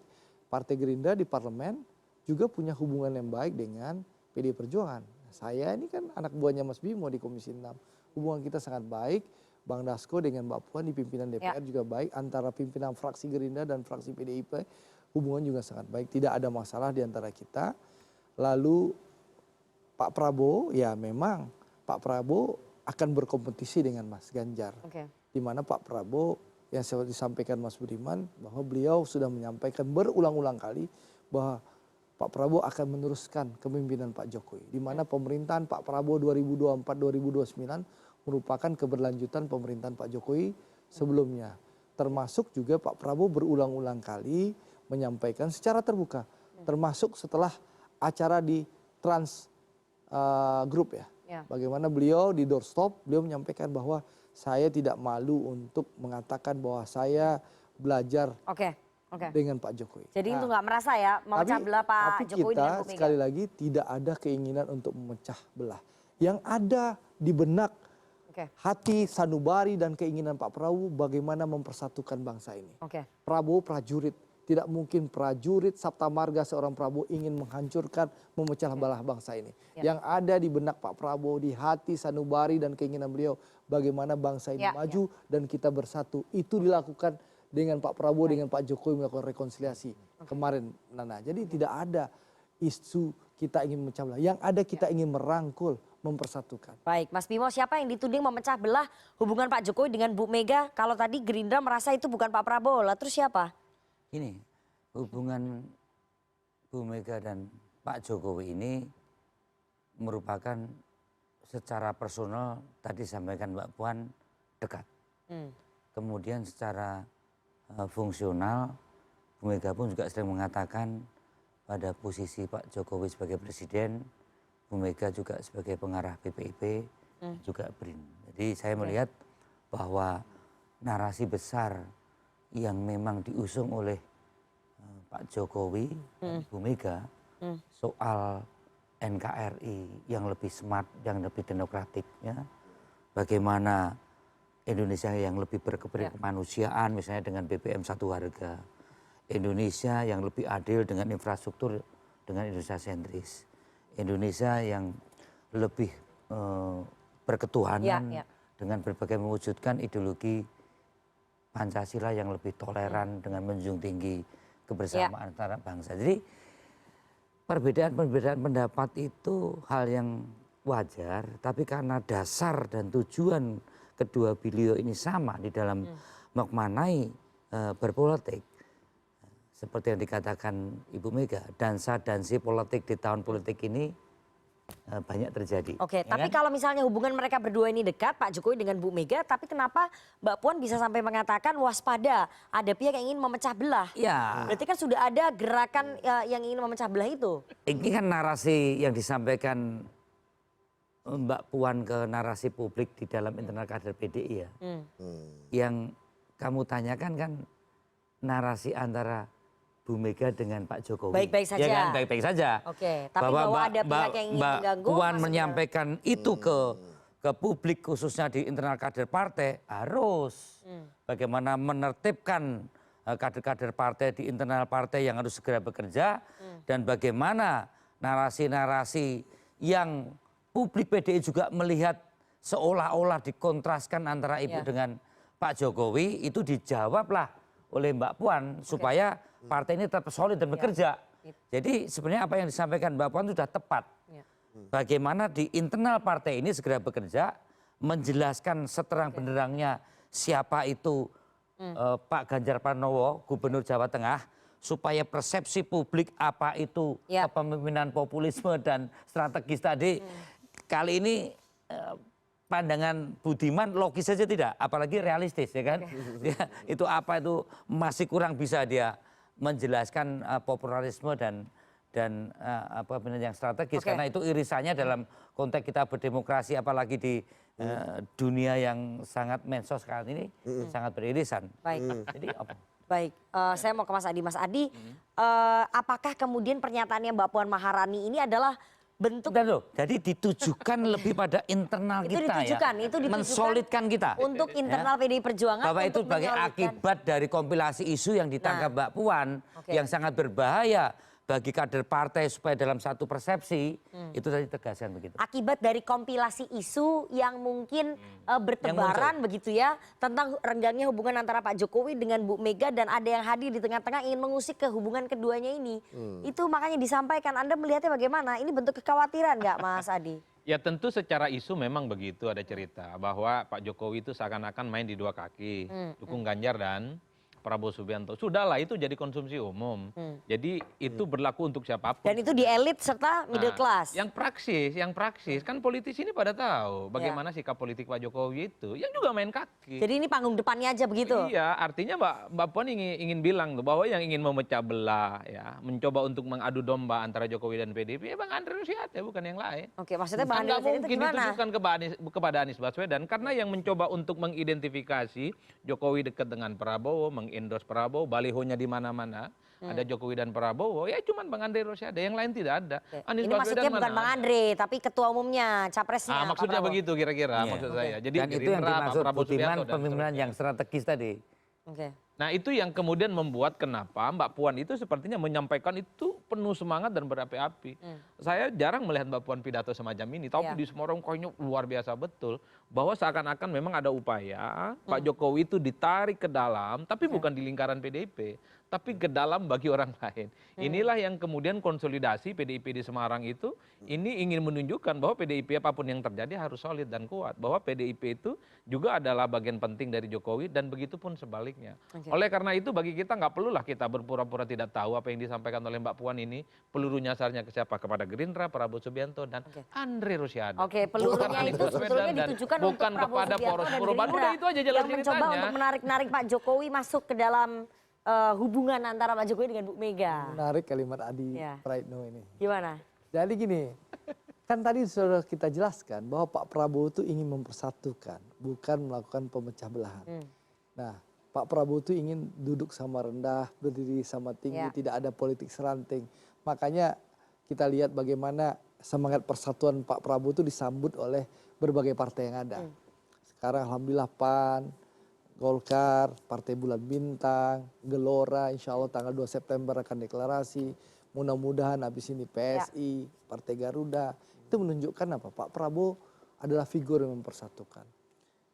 Speaker 9: Partai Gerindra di parlemen juga punya hubungan yang baik dengan PDI Perjuangan. Saya ini kan anak buahnya Mas Bimo di Komisi 6. Hubungan kita sangat baik. Bang Dasko dengan Mbak Puan di pimpinan DPR juga baik. Antara pimpinan fraksi Gerindra dan fraksi PDIP hubungan juga sangat baik. Tidak ada masalah di antara kita. Lalu Pak Prabowo, ya memang Pak Prabowo akan berkompetisi dengan Mas Ganjar. Di mana Pak Prabowo yang disampaikan Mas Budiman bahwa beliau sudah menyampaikan berulang-ulang kali bahwa Pak Prabowo akan meneruskan kepemimpinan Pak Jokowi. Di mana pemerintahan Pak Prabowo 2024-2029 merupakan keberlanjutan pemerintahan Pak Jokowi sebelumnya. Termasuk juga Pak Prabowo berulang-ulang kali menyampaikan secara terbuka. Termasuk setelah acara di Trans Group ya. Bagaimana beliau di doorstop, beliau menyampaikan bahwa saya tidak malu untuk mengatakan bahwa saya belajar dengan Pak Jokowi.
Speaker 1: Jadi itu nggak merasa ya memecah belah Pak Jokowi dengan Bu Mega?
Speaker 9: Sekali lagi tidak ada keinginan untuk memecah belah. Yang ada di benak hati sanubari dan keinginan Pak Prabowo bagaimana mempersatukan bangsa ini. Prabowo prajurit, tidak mungkin prajurit Sabta Marga seorang Prabowo ingin menghancurkan, memecah belah bangsa ini. Yang ada di benak Pak Prabowo, di hati sanubari dan keinginan beliau bagaimana bangsa ini maju dan kita bersatu. Itu dilakukan dengan Pak Prabowo dengan Pak Jokowi melakukan rekonsiliasi kemarin, Nana. Jadi tidak ada isu kita ingin memecah belah. Yang ada kita ingin merangkul, mempersatukan.
Speaker 1: Baik, Mas Bimo, siapa yang dituding memecah belah hubungan Pak Jokowi dengan Bu Mega? Kalau tadi Gerindra merasa itu bukan Pak Prabowo, lah terus siapa?
Speaker 8: Ini hubungan Bu Mega dan Pak Jokowi ini merupakan secara personal tadi sampaikan Mbak Puan dekat. Kemudian secara fungsional Bu Mega pun juga sering mengatakan pada posisi Pak Jokowi sebagai presiden, Bu Mega juga sebagai pengarah BPIP, juga BRIN. Jadi saya melihat bahwa narasi besar yang memang diusung oleh Pak Jokowi dan Bu Mega soal NKRI yang lebih smart, yang lebih demokratik, ya. Bagaimana Indonesia yang lebih berkemanusiaan, misalnya dengan BBM satu harga. Indonesia yang lebih adil dengan infrastruktur, dengan Indonesia sentris. Indonesia yang lebih berketuhanan dengan berbagai mewujudkan ideologi Pancasila yang lebih toleran dengan menjunjung tinggi kebersamaan antara bangsa. Jadi perbedaan-perbedaan pendapat itu hal yang wajar, tapi karena dasar dan tujuan kedua beliau ini sama di dalam memaknai berpolitik, seperti yang dikatakan Ibu Mega, dansa-dansi politik di tahun politik ini banyak terjadi.
Speaker 1: Tapi kalau misalnya hubungan mereka berdua ini dekat, Pak Jokowi dengan Bu Mega, tapi kenapa Mbak Puan bisa sampai mengatakan waspada, ada pihak yang ingin memecah belah? Berarti kan sudah ada gerakan yang ingin memecah belah itu.
Speaker 8: Ini kan narasi yang disampaikan Mbak Puan ke narasi publik di dalam internal kader PDI ya. Yang kamu tanyakan kan narasi antara Bu Mega dengan Pak Jokowi.
Speaker 1: Baik-baik saja.
Speaker 8: Ya kan, baik-baik saja.
Speaker 1: Tapi bahwa ada pihak yang ingin mengganggu.
Speaker 8: Mbak Puan menyampaikan itu ke publik khususnya di internal kader partai harus. Bagaimana menertibkan kader-kader partai di internal partai yang harus segera bekerja. Dan bagaimana narasi-narasi yang publik PDI juga melihat seolah-olah dikontraskan antara Ibu dengan Pak Jokowi, itu dijawablah oleh Mbak Puan supaya partai ini tetap solid dan bekerja. Jadi sebenarnya apa yang disampaikan Mbak Puan sudah tepat. Bagaimana di internal partai ini segera bekerja, menjelaskan seterang benderangnya siapa itu Pak Ganjar Pranowo, Gubernur Jawa Tengah, supaya persepsi publik apa itu kepemimpinan populisme dan strategis tadi. Kali ini pandangan Budiman logis saja tidak, apalagi realistis ya kan. Itu apa itu masih kurang bisa dia menjelaskan popularisme dan apa yang strategis, karena itu irisannya dalam konteks kita berdemokrasi, apalagi di dunia yang sangat mensos sekarang ini sangat beririsan. Jadi apa?
Speaker 1: Baik, saya mau ke Mas Adi. Mas Adi, apakah kemudian pernyataannya Mbak Puan Maharani ini adalah bentuk
Speaker 8: Bentar loh, jadi ditujukan lebih pada internal
Speaker 1: itu
Speaker 8: kita
Speaker 1: ditujukan,
Speaker 8: ya,
Speaker 1: itu ditujukan
Speaker 8: mensolidkan kita.
Speaker 1: untuk internal PDI Perjuangan
Speaker 8: Bahwa itu
Speaker 1: untuk
Speaker 8: sebagai
Speaker 1: menyolidkan.
Speaker 8: akibat dari kompilasi isu yang ditangkap Mbak Puan
Speaker 1: Oke.
Speaker 8: yang sangat berbahaya bagi kader partai supaya dalam satu persepsi itu tadi tegaskan begitu.
Speaker 1: Akibat dari kompilasi isu yang mungkin bertebaran begitu ya tentang renggangnya hubungan antara Pak Jokowi dengan Bu Mega dan ada yang hadir di tengah-tengah ingin mengusik ke hubungan keduanya ini. Itu makanya disampaikan. Anda melihatnya bagaimana? Ini bentuk kekhawatiran nggak Mas Adi?
Speaker 10: Ya tentu secara isu memang begitu ada cerita bahwa Pak Jokowi itu seakan-akan main di dua kaki, dukung Ganjar dan Prabowo Subianto. Sudahlah itu jadi konsumsi umum. Jadi itu berlaku untuk siapapun.
Speaker 1: Dan itu di elit serta middle class.
Speaker 10: Yang praksis kan politisi ini pada tahu bagaimana sikap politik Pak Jokowi itu. Yang juga main kaki.
Speaker 1: Jadi ini panggung depannya aja begitu?
Speaker 10: Iya, artinya Mbak Puan ingin bilang tuh bahwa yang ingin memecah belah ya, mencoba untuk mengadu domba antara Jokowi dan PDIP ya Bang Andre Rosiade bukan yang lain.
Speaker 1: Oke, maksudnya Bang Andre
Speaker 10: Nggak
Speaker 1: Rosiade itu
Speaker 10: mungkin
Speaker 1: gimana?
Speaker 10: ditujukan kepada Anies Baswedan karena yang mencoba untuk mengidentifikasi Jokowi dekat dengan Prabowo, mengendorse Prabowo, balihonya di mana-mana, ada Jokowi dan Prabowo, ya cuman Bang Andre Rosiade, yang lain tidak ada. Anies
Speaker 1: Ini maksudnya bukan
Speaker 10: mana
Speaker 1: Bang
Speaker 10: ada.
Speaker 1: Andre, tapi ketua umumnya, capresnya. Pak
Speaker 10: Maksudnya
Speaker 1: Prabowo.
Speaker 10: begitu kira-kira
Speaker 8: Iya.
Speaker 10: maksud saya. Jadi
Speaker 8: Dan itu yang
Speaker 10: Gerindra, Pak
Speaker 8: dimaksud
Speaker 10: Prabowo
Speaker 8: Budiman
Speaker 10: Subianto dan
Speaker 8: pemimpinan
Speaker 10: seterusnya.
Speaker 8: yang strategis tadi.
Speaker 1: Oke.
Speaker 10: Nah itu yang kemudian membuat kenapa Mbak Puan itu sepertinya menyampaikan itu penuh semangat dan berapi-api. Saya jarang melihat Mbak Puan pidato semacam ini, tapi
Speaker 1: Ya.
Speaker 10: di Semarang kayaknya luar biasa betul. Bahwa seakan-akan memang ada upaya Pak Jokowi itu ditarik ke dalam, tapi bukan di lingkaran PDIP, tapi ke dalam bagi orang lain. Inilah yang kemudian konsolidasi PDIP di Semarang itu, ini ingin menunjukkan bahwa PDIP apapun yang terjadi harus solid dan kuat. Bahwa PDIP itu juga adalah bagian penting dari Jokowi dan begitu pun sebaliknya. Oleh karena itu bagi kita nggak perlulah kita berpura-pura tidak tahu apa yang disampaikan oleh Mbak Puan ini. Peluru nyasarnya ke siapa? Kepada Gerindra, Prabowo Subianto, dan Andre Rosiade.
Speaker 1: Oke, pelurunya
Speaker 10: Bukan Anies
Speaker 1: itu
Speaker 10: Baswedan
Speaker 1: sebetulnya
Speaker 10: dan
Speaker 1: ditujukan
Speaker 10: bukan
Speaker 1: untuk Prabowo
Speaker 10: kepada
Speaker 1: Subianto
Speaker 10: poros
Speaker 1: dan
Speaker 10: perubahan.
Speaker 1: Gerindra
Speaker 10: Udah itu aja jalan
Speaker 1: yang mencoba
Speaker 10: ceritanya.
Speaker 1: untuk menarik-narik Pak Jokowi masuk ke dalam hubungan antara Pak Jokowi dengan Bu Mega.
Speaker 9: Menarik kalimat Adi
Speaker 1: Ya.
Speaker 9: Praitno ini.
Speaker 1: Gimana?
Speaker 9: Jadi gini, kan tadi sudah kita jelaskan bahwa Pak Prabowo itu ingin mempersatukan, bukan melakukan pemecah belahan. Nah, Pak Prabowo itu ingin duduk sama rendah, berdiri sama tinggi,
Speaker 1: Ya.
Speaker 9: tidak ada politik seranting. Makanya kita lihat bagaimana semangat persatuan Pak Prabowo itu disambut oleh berbagai partai yang ada. Sekarang alhamdulillah PAN, Golkar, Partai Bulan Bintang, Gelora, insya Allah tanggal 2 September akan deklarasi. Mudah-mudahan habis ini PSI, Partai Garuda. Itu menunjukkan apa? Pak Prabowo adalah figur yang mempersatukan.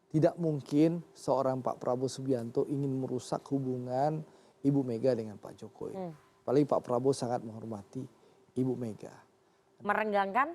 Speaker 9: Tidak mungkin seorang Pak Prabowo Subianto ingin merusak hubungan Ibu Mega dengan Pak Jokowi. Apalagi Pak Prabowo sangat menghormati Ibu Mega.
Speaker 1: Merenggangkan?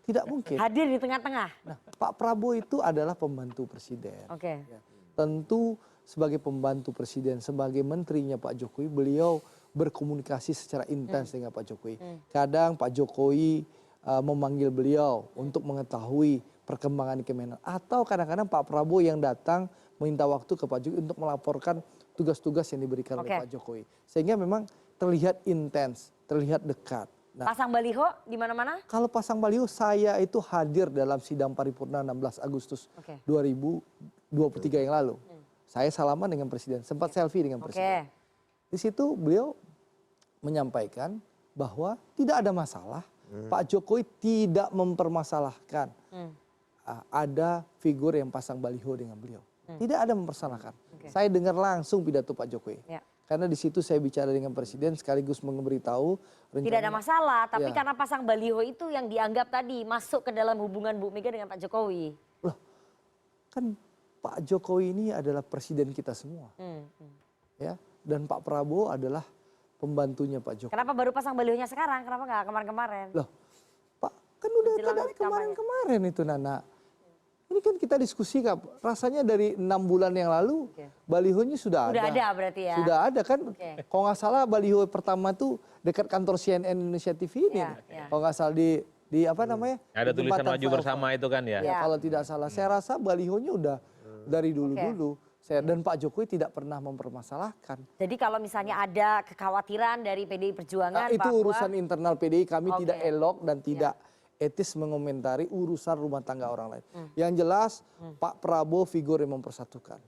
Speaker 9: Tidak mungkin.
Speaker 1: Hadir di tengah-tengah?
Speaker 9: Nah, Pak Prabowo itu adalah pembantu presiden.
Speaker 1: Oke.
Speaker 9: Ya. Tentu sebagai pembantu presiden, sebagai menterinya Pak Jokowi, beliau berkomunikasi secara intens dengan Pak Jokowi. Kadang Pak Jokowi memanggil beliau untuk mengetahui perkembangan di Kemenhan. Atau kadang-kadang Pak Prabowo yang datang meminta waktu ke Pak Jokowi untuk melaporkan tugas-tugas yang diberikan oleh Pak Jokowi. Sehingga memang terlihat intens, terlihat dekat. Nah,
Speaker 1: Pasang baliho di mana-mana?
Speaker 9: kalau pasang baliho, saya itu hadir dalam sidang paripurna 16 Agustus 2023 yang lalu. Saya salaman dengan presiden, sempat selfie dengan presiden. Di situ beliau menyampaikan bahwa tidak ada masalah. Pak Jokowi tidak mempermasalahkan ada figur yang pasang baliho dengan beliau. Tidak ada mempersalahkan. Saya dengar langsung pidato Pak Jokowi. Karena di situ saya bicara dengan presiden sekaligus memberitahu
Speaker 1: Tidak ada masalah, tapi
Speaker 9: Ya.
Speaker 1: karena pasang baliho itu yang dianggap tadi masuk ke dalam hubungan Bu Mega dengan Pak Jokowi.
Speaker 9: Loh, kan Pak Jokowi ini adalah presiden kita semua. Ya, dan Pak Prabowo adalah pembantunya Pak Jokowi.
Speaker 1: Kenapa baru pasang balihonya sekarang? Kenapa nggak kemarin-kemarin?
Speaker 9: Loh, Pak, kan udah
Speaker 1: Menjelang
Speaker 9: dari kemarin-kemarin itu Nana. Ini kan kita diskusi Kak, rasanya dari 6 bulan yang lalu balihonya sudah ada.
Speaker 1: Sudah ada berarti ya?
Speaker 9: Sudah ada kan, kalau nggak salah baliho pertama tuh dekat kantor CNN Indonesia TV ini. Kalau nggak salah di apa namanya?
Speaker 10: Ada
Speaker 9: di
Speaker 10: tulisan
Speaker 9: jembatan
Speaker 10: maju
Speaker 9: flyover.
Speaker 10: bersama itu kan ya?
Speaker 9: Ya, kalau tidak salah, saya rasa balihonya udah dari dulu-dulu. Dan Pak Jokowi tidak pernah mempermasalahkan.
Speaker 1: Jadi kalau misalnya ada kekhawatiran dari PDI Perjuangan
Speaker 9: Itu
Speaker 1: bahwa
Speaker 9: urusan internal PDI, kami tidak elok dan tidak etis mengomentari urusan rumah tangga orang lain. Yang jelas Pak Prabowo figur yang mempersatukan.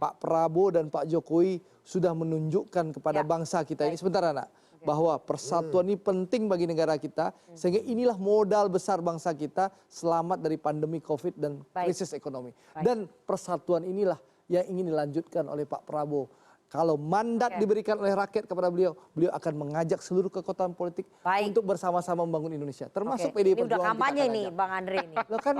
Speaker 9: Pak Prabowo dan Pak Jokowi sudah menunjukkan kepada bangsa kita ini, sebentar anak, bahwa persatuan ini penting bagi negara kita, sehingga inilah modal besar bangsa kita selamat dari pandemi COVID dan krisis ekonomi. Dan persatuan inilah yang ingin dilanjutkan oleh Pak Prabowo. Kalau mandat diberikan oleh rakyat kepada beliau, beliau akan mengajak seluruh kekuatan politik untuk bersama-sama membangun Indonesia, termasuk PDI Perjuangan.
Speaker 1: Ini udah kampanye nih, Bang Andre ini.
Speaker 9: Loh kan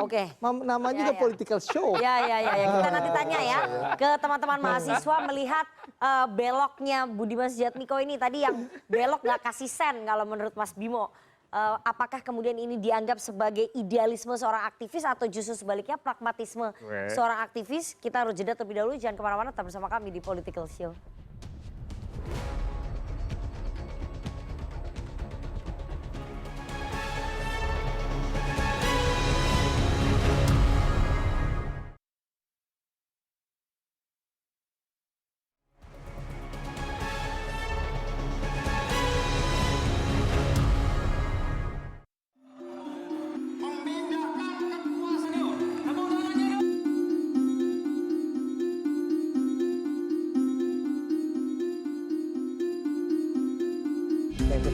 Speaker 9: namanya juga political show.
Speaker 1: Ya. Kita nanti tanya ya ke teman-teman mahasiswa melihat beloknya Budiman Sujatmiko ini tadi yang belok nggak kasih sen kalau menurut Mas Bimo. Apakah kemudian ini dianggap sebagai idealisme seorang aktivis atau justru sebaliknya pragmatisme seorang aktivis? Kita harus jeda terlebih dahulu, jangan kemana-mana, tetap bersama kami di Political Show.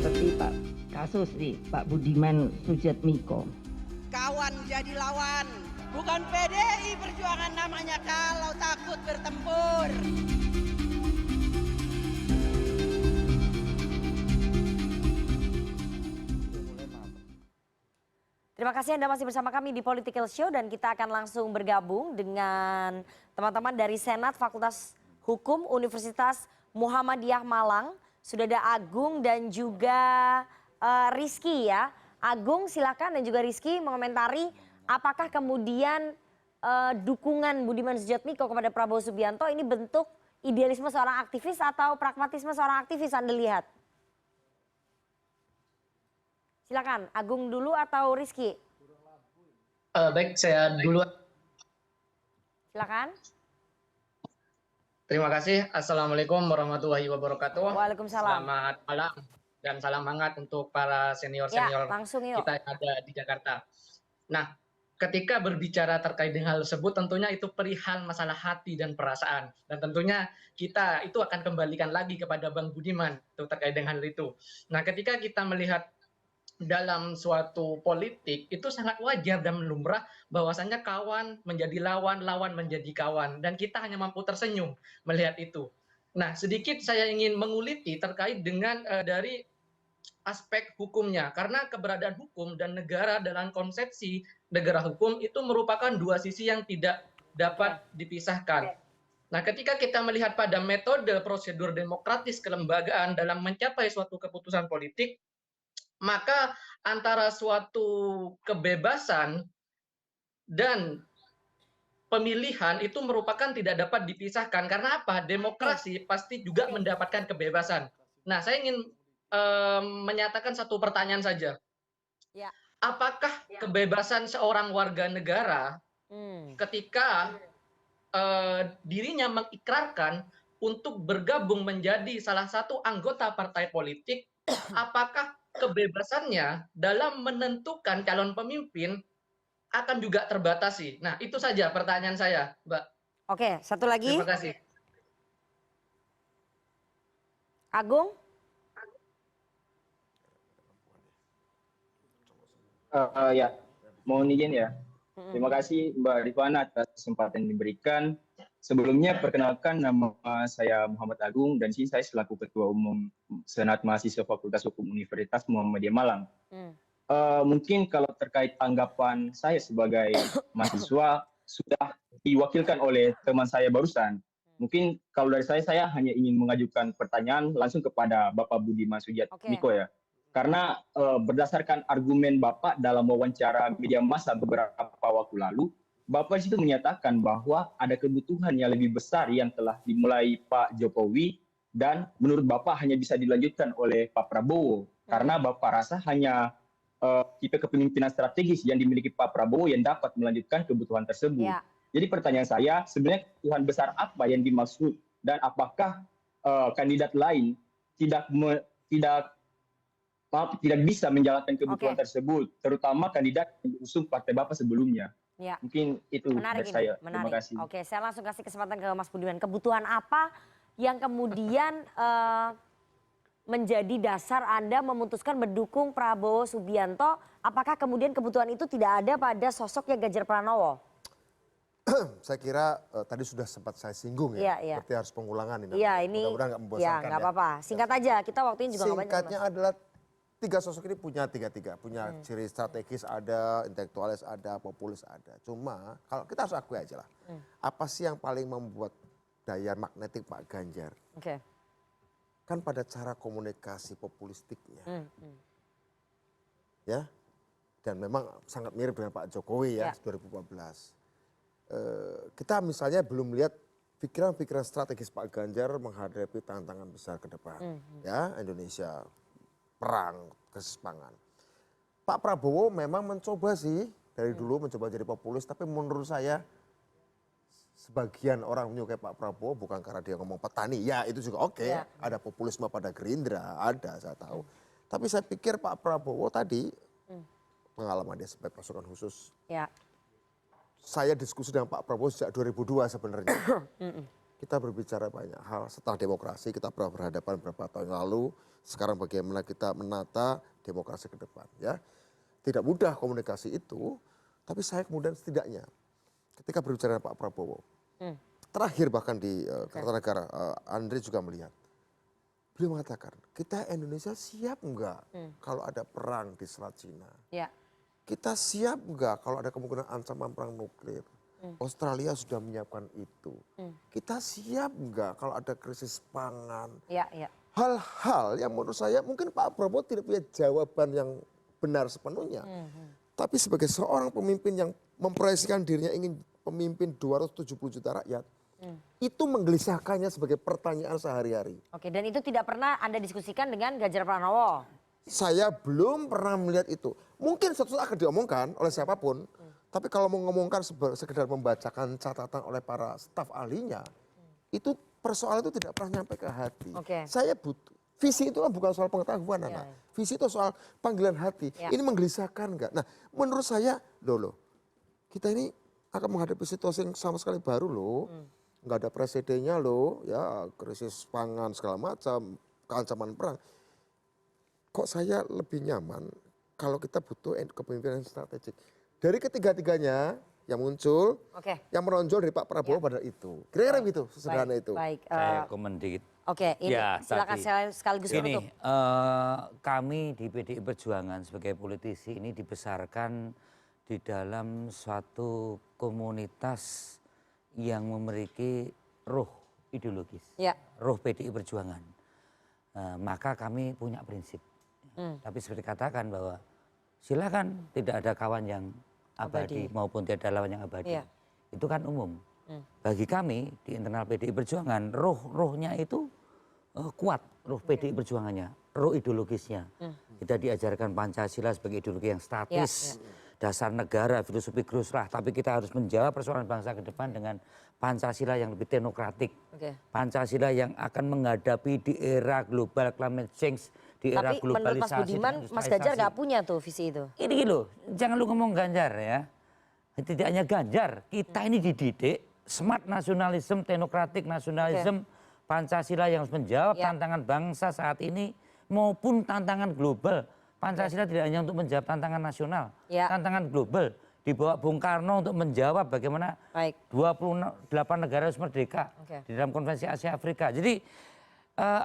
Speaker 4: Seperti kasus nih Pak Budiman Sujatmiko.
Speaker 7: Kawan jadi lawan, bukan PDI Perjuangan namanya kalau takut bertempur.
Speaker 1: Terima kasih Anda masih bersama kami di Political Show dan kita akan langsung bergabung dengan teman-teman dari Senat Fakultas Hukum Universitas Muhammadiyah Malang. Sudah ada Agung dan juga Rizky ya. Agung silakan, dan juga Rizky mengomentari apakah kemudian dukungan Budiman Sujatmiko kepada Prabowo Subianto ini bentuk idealisme seorang aktivis atau pragmatisme seorang aktivis Anda lihat? Silakan, Agung dulu atau Rizky?
Speaker 11: Baik, saya dulu.
Speaker 1: Silakan.
Speaker 11: Terima kasih. Assalamualaikum warahmatullahi wabarakatuh.
Speaker 1: Waalaikumsalam.
Speaker 11: Selamat malam dan salam hangat untuk para senior-senior kita yang ada di Jakarta. Nah, ketika berbicara terkait dengan hal tersebut, tentunya itu perihal masalah hati dan perasaan. Dan tentunya kita itu akan kembalikan lagi kepada Bang Budiman terkait dengan hal itu. Nah, ketika kita melihat dalam suatu politik itu sangat wajar dan lumrah bahwasannya kawan menjadi lawan, lawan menjadi kawan, dan kita hanya mampu tersenyum melihat itu. Nah, sedikit saya ingin menguliti terkait dengan dari aspek hukumnya, karena keberadaan hukum dan negara dalam konsepsi negara hukum itu merupakan dua sisi yang tidak dapat dipisahkan. Nah, ketika kita melihat pada metode prosedur demokratis kelembagaan dalam mencapai suatu keputusan politik, maka antara suatu kebebasan dan pemilihan itu merupakan tidak dapat dipisahkan. Karena apa? Demokrasi pasti juga mendapatkan kebebasan. Nah, saya ingin menyatakan satu pertanyaan saja. Apakah kebebasan seorang warga negara ketika dirinya mengikrarkan untuk bergabung menjadi salah satu anggota partai politik, apakah kebebasannya dalam menentukan calon pemimpin akan juga terbatasi? Nah, itu saja pertanyaan saya, Mbak.
Speaker 1: Oke, satu lagi.
Speaker 11: Terima kasih.
Speaker 1: Agung?
Speaker 12: Ya, mohon izin ya. Terima kasih Mbak Rifana atas kesempatan yang diberikan. Sebelumnya perkenalkan, nama saya Muhammad Agung dan sini saya selaku Ketua Umum Senat Mahasiswa Fakultas Hukum Universitas Muhammadiyah Malang. Mungkin kalau terkait tanggapan saya sebagai mahasiswa sudah diwakilkan oleh teman saya barusan. Mungkin kalau dari saya hanya ingin mengajukan pertanyaan langsung kepada Bapak Budiman Sujatmiko ya. Karena berdasarkan argumen Bapak dalam wawancara media massa beberapa waktu lalu, Bapak itu menyatakan bahwa ada kebutuhan yang lebih besar yang telah dimulai Pak Jokowi dan menurut Bapak hanya bisa dilanjutkan oleh Pak Prabowo. Karena Bapak rasa hanya tipe kepemimpinan strategis yang dimiliki Pak Prabowo yang dapat melanjutkan kebutuhan tersebut. Jadi pertanyaan saya, sebenarnya kebutuhan besar apa yang dimaksud dan apakah kandidat lain tidak bisa menjalankan kebutuhan tersebut, terutama kandidat yang diusung partai Bapak sebelumnya. Mungkin itu dari saya. Terima kasih.
Speaker 1: Oke, saya langsung kasih kesempatan ke Mas Budiman. Kebutuhan apa yang kemudian menjadi dasar Anda memutuskan mendukung Prabowo Subianto? Apakah kemudian kebutuhan itu tidak ada pada sosoknya Ganjar Pranowo?
Speaker 6: Saya kira tadi sudah sempat saya singgung ya, berarti harus pengulangan ini.
Speaker 1: Iya, ini
Speaker 6: mudah-mudahan nggak membosankan
Speaker 1: ya. Nggak apa-apa, singkat aja, kita waktunya juga nggak banyak.
Speaker 6: Singkatnya adalah tiga sosok ini punya punya ciri strategis ada, intelektualis ada, populis ada. Cuma kalau kita harus akui aja lah, apa sih yang paling membuat daya magnetik Pak Ganjar? Kan pada cara komunikasi populistiknya, ya, dan memang sangat mirip dengan Pak Jokowi ya 2014. Kita misalnya belum lihat pikiran-pikiran strategis Pak Ganjar menghadapi tantangan besar ke depan, ya Indonesia perang, krisis pangan. Pak Prabowo memang mencoba sih dari dulu mencoba jadi populis, tapi menurut saya sebagian orang menyukai Pak Prabowo bukan karena dia ngomong petani, ya itu juga oke, ada populisme pada Gerindra, ada saya tahu. Tapi saya pikir Pak Prabowo tadi pengalaman dia sebagai pasukan khusus. Saya diskusi dengan Pak Prabowo sejak 2002 sebenarnya. Kita berbicara banyak hal. Setelah demokrasi kita pernah berhadapan beberapa tahun lalu. Sekarang bagaimana kita menata demokrasi ke depan. Ya, tidak mudah komunikasi itu. Tapi saya kemudian setidaknya ketika berbicara dengan Pak Prabowo. Terakhir bahkan di Kertanegara, Andre juga melihat. Beliau mengatakan, kita Indonesia siap enggak kalau ada perang di Selat Cina? Kita siap nggak kalau ada kemungkinan ancaman perang nuklir? Australia sudah menyiapkan itu. Kita siap nggak kalau ada krisis pangan? Hal-hal yang menurut saya mungkin Pak Prabowo tidak punya jawaban yang benar sepenuhnya. Tapi sebagai seorang pemimpin yang memproyeksikan dirinya ingin pemimpin 270 juta rakyat, itu menggelisahkannya sebagai pertanyaan sehari-hari.
Speaker 1: Oke, dan itu tidak pernah Anda diskusikan dengan Ganjar Pranowo?
Speaker 6: Saya belum pernah melihat itu. Mungkin suatu saat akan diomongkan oleh siapapun. Tapi kalau mau ngomongkan sekedar membacakan catatan oleh para staf ahlinya, itu persoalan itu tidak pernah nyampe ke hati. Saya butuh. Visi itu kan bukan soal pengetahuan, Nana. Visi itu soal panggilan hati. Ini menggelisahkan enggak? Nah, menurut saya, kita ini akan menghadapi situasi yang sama sekali baru loh. Nggak ada presidennya loh, ya krisis pangan segala macam, keancaman perang. Kok saya lebih nyaman kalau kita butuh kepemimpinan strategik. Dari ketiga-tiganya yang muncul, yang menonjol dari Pak Prabowo pada itu. Kira-kira gitu, sesederhana itu.
Speaker 8: Baik, saya komen dikit.
Speaker 1: Ini silakan sekaligus menutup.
Speaker 8: Kami di PDI Perjuangan sebagai politisi ini dibesarkan di dalam suatu komunitas yang memiliki ruh ideologis, ruh PDI Perjuangan. Maka kami punya prinsip. Tapi seperti katakan bahwa silakan tidak ada kawan yang abadi maupun tidak ada lawan yang abadi. Itu kan umum. Bagi kami di internal PDI Perjuangan, ruhnya itu kuat, ruh PDI Perjuangannya, ruh ideologisnya. Kita diajarkan Pancasila sebagai ideologi yang statis, dasar negara, filosofi Gruslah. Tapi kita harus menjawab persoalan bangsa ke depan dengan Pancasila yang lebih teknokratik. Pancasila yang akan menghadapi di era global climate change, di era globalisasi. Tapi menurut Mas Budiman, Mas Ganjar nggak punya tuh visi itu. Ini loh, jangan lu ngomong Ganjar ya. Tidak hanya Ganjar, kita ini dididik smart nasionalisme, teknokratik nasionalisme, Pancasila yang harus menjawab tantangan bangsa saat ini maupun tantangan global. Pancasila tidak hanya untuk menjawab tantangan nasional, tantangan global. Dibawa Bung Karno untuk menjawab bagaimana 28 negara harus merdeka di dalam Konvensi Asia Afrika. Jadi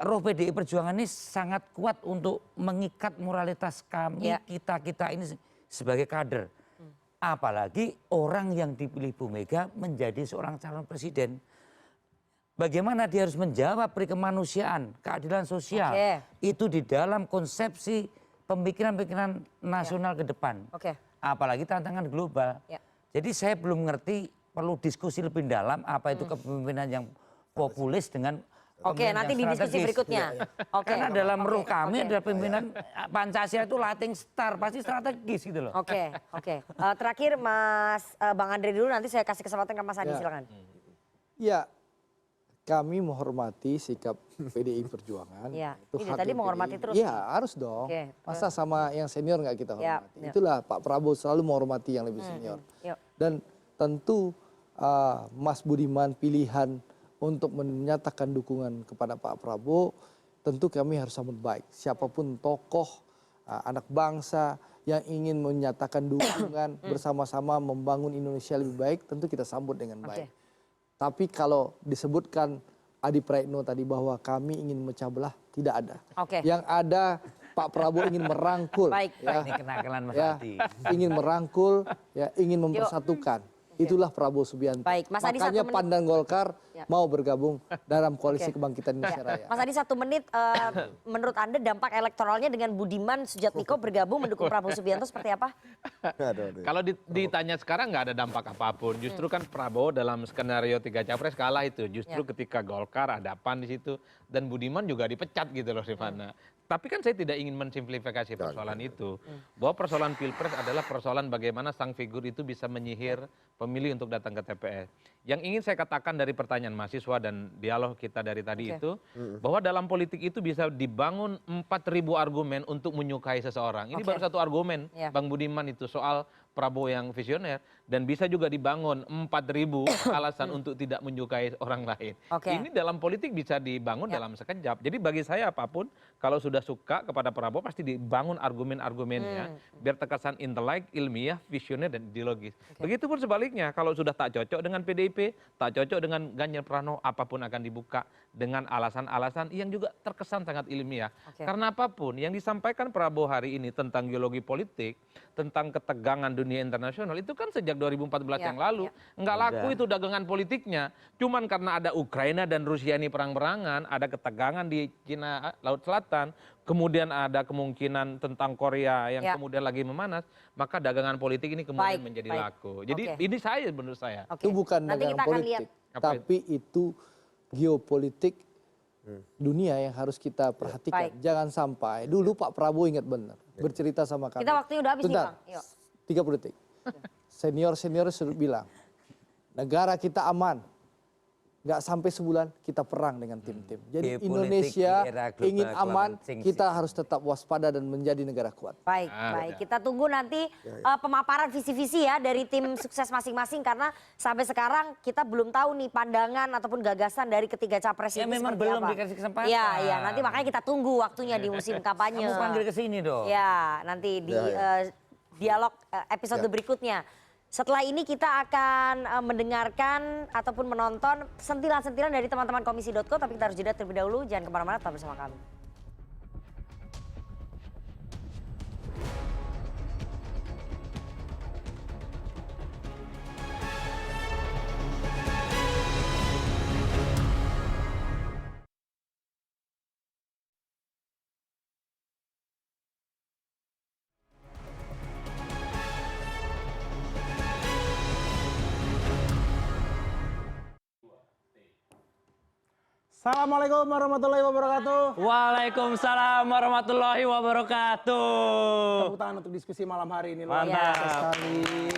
Speaker 8: roh PDI Perjuangan ini sangat kuat untuk mengikat moralitas kami, kita ini sebagai kader. Apalagi orang yang dipilih Bu Mega menjadi seorang calon presiden. Bagaimana dia harus menjawab kemanusiaan, keadilan sosial. Itu di dalam konsepsi pemikiran-pemikiran nasional ke depan. Apalagi tantangan global. Jadi saya belum ngerti, perlu diskusi lebih dalam apa itu kepemimpinan yang populis dengan
Speaker 1: nanti di diskusi berikutnya.
Speaker 8: Karena dalam ruh kami adalah pimpinan Pancasila itu lighting star, pasti strategis gitu loh.
Speaker 1: Terakhir Mas Bang Andre dulu, nanti saya kasih kesempatan ke Mas Adi, silakan.
Speaker 9: Ya, kami menghormati sikap PDI Perjuangan.
Speaker 1: Itu ini tadi menghormati terus.
Speaker 9: Iya, harus dong. Masa sama yang senior nggak kita hormati? Itulah Pak Prabowo selalu menghormati yang lebih senior. Dan tentu Mas Budiman pilihan untuk menyatakan dukungan kepada Pak Prabowo tentu kami harus sambut baik. Siapapun tokoh, anak bangsa yang ingin menyatakan dukungan bersama-sama membangun Indonesia lebih baik, tentu kita sambut dengan baik. Tapi kalau disebutkan Adi Praitno tadi bahwa kami ingin memecah belah, tidak ada. Yang ada Pak Prabowo ingin merangkul,
Speaker 8: Ini kenakalan Mas Adi.
Speaker 9: ingin merangkul, ingin mempersatukan. Itulah Prabowo Subianto.
Speaker 1: Mas Adi,
Speaker 9: Makanya
Speaker 1: 1 menit.
Speaker 9: Pandan Golkar mau bergabung dalam koalisi kebangkitan Indonesia Raya.
Speaker 1: Mas Adi 1 menit, menurut Anda dampak elektoralnya dengan Budiman Sujatmiko bergabung mendukung Prabowo Subianto seperti apa?
Speaker 10: Kalau ditanya sekarang nggak ada dampak apapun. Justru kan Prabowo dalam skenario 3 capres kalah itu. Justru ketika Golkar ada PAN di situ dan Budiman juga dipecat gitu loh Rifana. Tapi kan saya tidak ingin mensimplifikasi persoalan itu. Bahwa persoalan Pilpres adalah persoalan bagaimana sang figur itu bisa menyihir pemilih untuk datang ke TPS. Yang ingin saya katakan dari pertanyaan mahasiswa dan dialog kita dari tadi itu, bahwa dalam politik itu bisa dibangun 4.000 argumen untuk menyukai seseorang. Ini baru satu argumen, Bang Budiman, itu soal Prabowo yang visioner, dan bisa juga dibangun 4.000 alasan untuk tidak menyukai orang lain. Ini dalam politik bisa dibangun dalam sekejap. Jadi bagi saya apapun, kalau sudah suka kepada Prabowo pasti dibangun argumen-argumennya, biar terkesan intelek, ilmiah, visioner, dan ideologis. Begitupun sebaliknya, kalau sudah tak cocok dengan PDIP, tak cocok dengan Ganjar Pranowo, apapun akan dibuka dengan alasan-alasan yang juga terkesan sangat ilmiah. Karena apapun yang disampaikan Prabowo hari ini tentang geologi politik, tentang ketegangan dunia internasional, itu kan sejak 2014 yang lalu. Nggak laku itu dagangan politiknya. Cuman karena ada Ukraina dan Rusia ini perang-perangan, ada ketegangan di Cina Laut Selatan, kemudian ada kemungkinan tentang Korea yang kemudian lagi memanas, maka dagangan politik ini kemudian menjadi laku. Jadi ini saya, menurut saya.
Speaker 9: Itu bukan dagangan politik, tapi itu geopolitik dunia yang harus kita perhatikan. Jangan sampai, dulu Pak Prabowo ingat benar, bercerita sama kami.
Speaker 1: Kita waktunya udah habis nih Bang.
Speaker 9: 30 detik. Senior-senior sudah bilang, negara kita aman. Nggak sampai sebulan kita perang dengan tim-tim. Jadi Indonesia ingin aman, kita harus tetap waspada dan menjadi negara kuat.
Speaker 1: Baik. Kita tunggu nanti pemaparan visi-visi ya dari tim sukses masing-masing, karena sampai sekarang kita belum tahu nih pandangan ataupun gagasan dari ketiga capres ini
Speaker 8: memang
Speaker 1: seperti
Speaker 8: belum
Speaker 1: apa.
Speaker 8: dikasih kesempatan.
Speaker 1: Iya, nanti makanya kita tunggu waktunya di musim kampanye.
Speaker 8: Kamu panggil ke sini dong.
Speaker 1: Ya, nanti di dialog episode berikutnya. Setelah ini kita akan mendengarkan ataupun menonton sentilan-sentilan dari teman-teman komisi.co, tapi kita harus jeda terlebih dahulu. Jangan kemana-mana, tetap bersama kami.
Speaker 13: Assalamualaikum warahmatullahi wabarakatuh.
Speaker 14: Waalaikumsalam warahmatullahi wabarakatuh.
Speaker 13: Tepuk tangan untuk diskusi malam hari ini.
Speaker 14: Mantap
Speaker 13: sekali.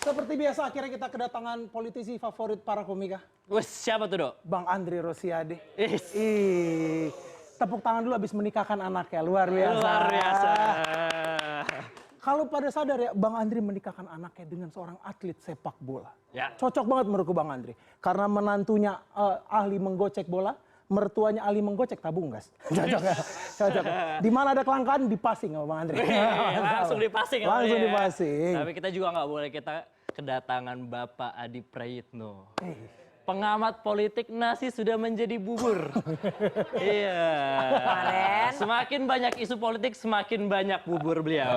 Speaker 13: Seperti biasa akhirnya kita kedatangan politisi favorit para komika.
Speaker 14: Wes, siapa tuh, Dok?
Speaker 13: Bang Andri Rosiade. Tepuk tangan dulu habis menikahkan anaknya, luar biasa.
Speaker 14: Luar biasa.
Speaker 13: Kalau pada sadar ya, Bang Andri menikahkan anaknya dengan seorang atlet sepak bola.
Speaker 14: Ya.
Speaker 13: Cocok banget menurutku Bang Andri. Karena menantunya ahli menggocek bola, mertuanya ahli menggocek tabung gas. Cocok ya? Cocok. Di mana ada kelangkaan, dipasing sama Bang Andri.
Speaker 14: Langsung dipasing.
Speaker 13: Langsung dipasing.
Speaker 14: Tapi kita juga nggak boleh kita kedatangan Bapak Adi Praitno. Pengamat politik, nasi sudah menjadi bubur. Iya.
Speaker 1: Kemarin.
Speaker 14: Semakin banyak isu politik, semakin banyak bubur beliau.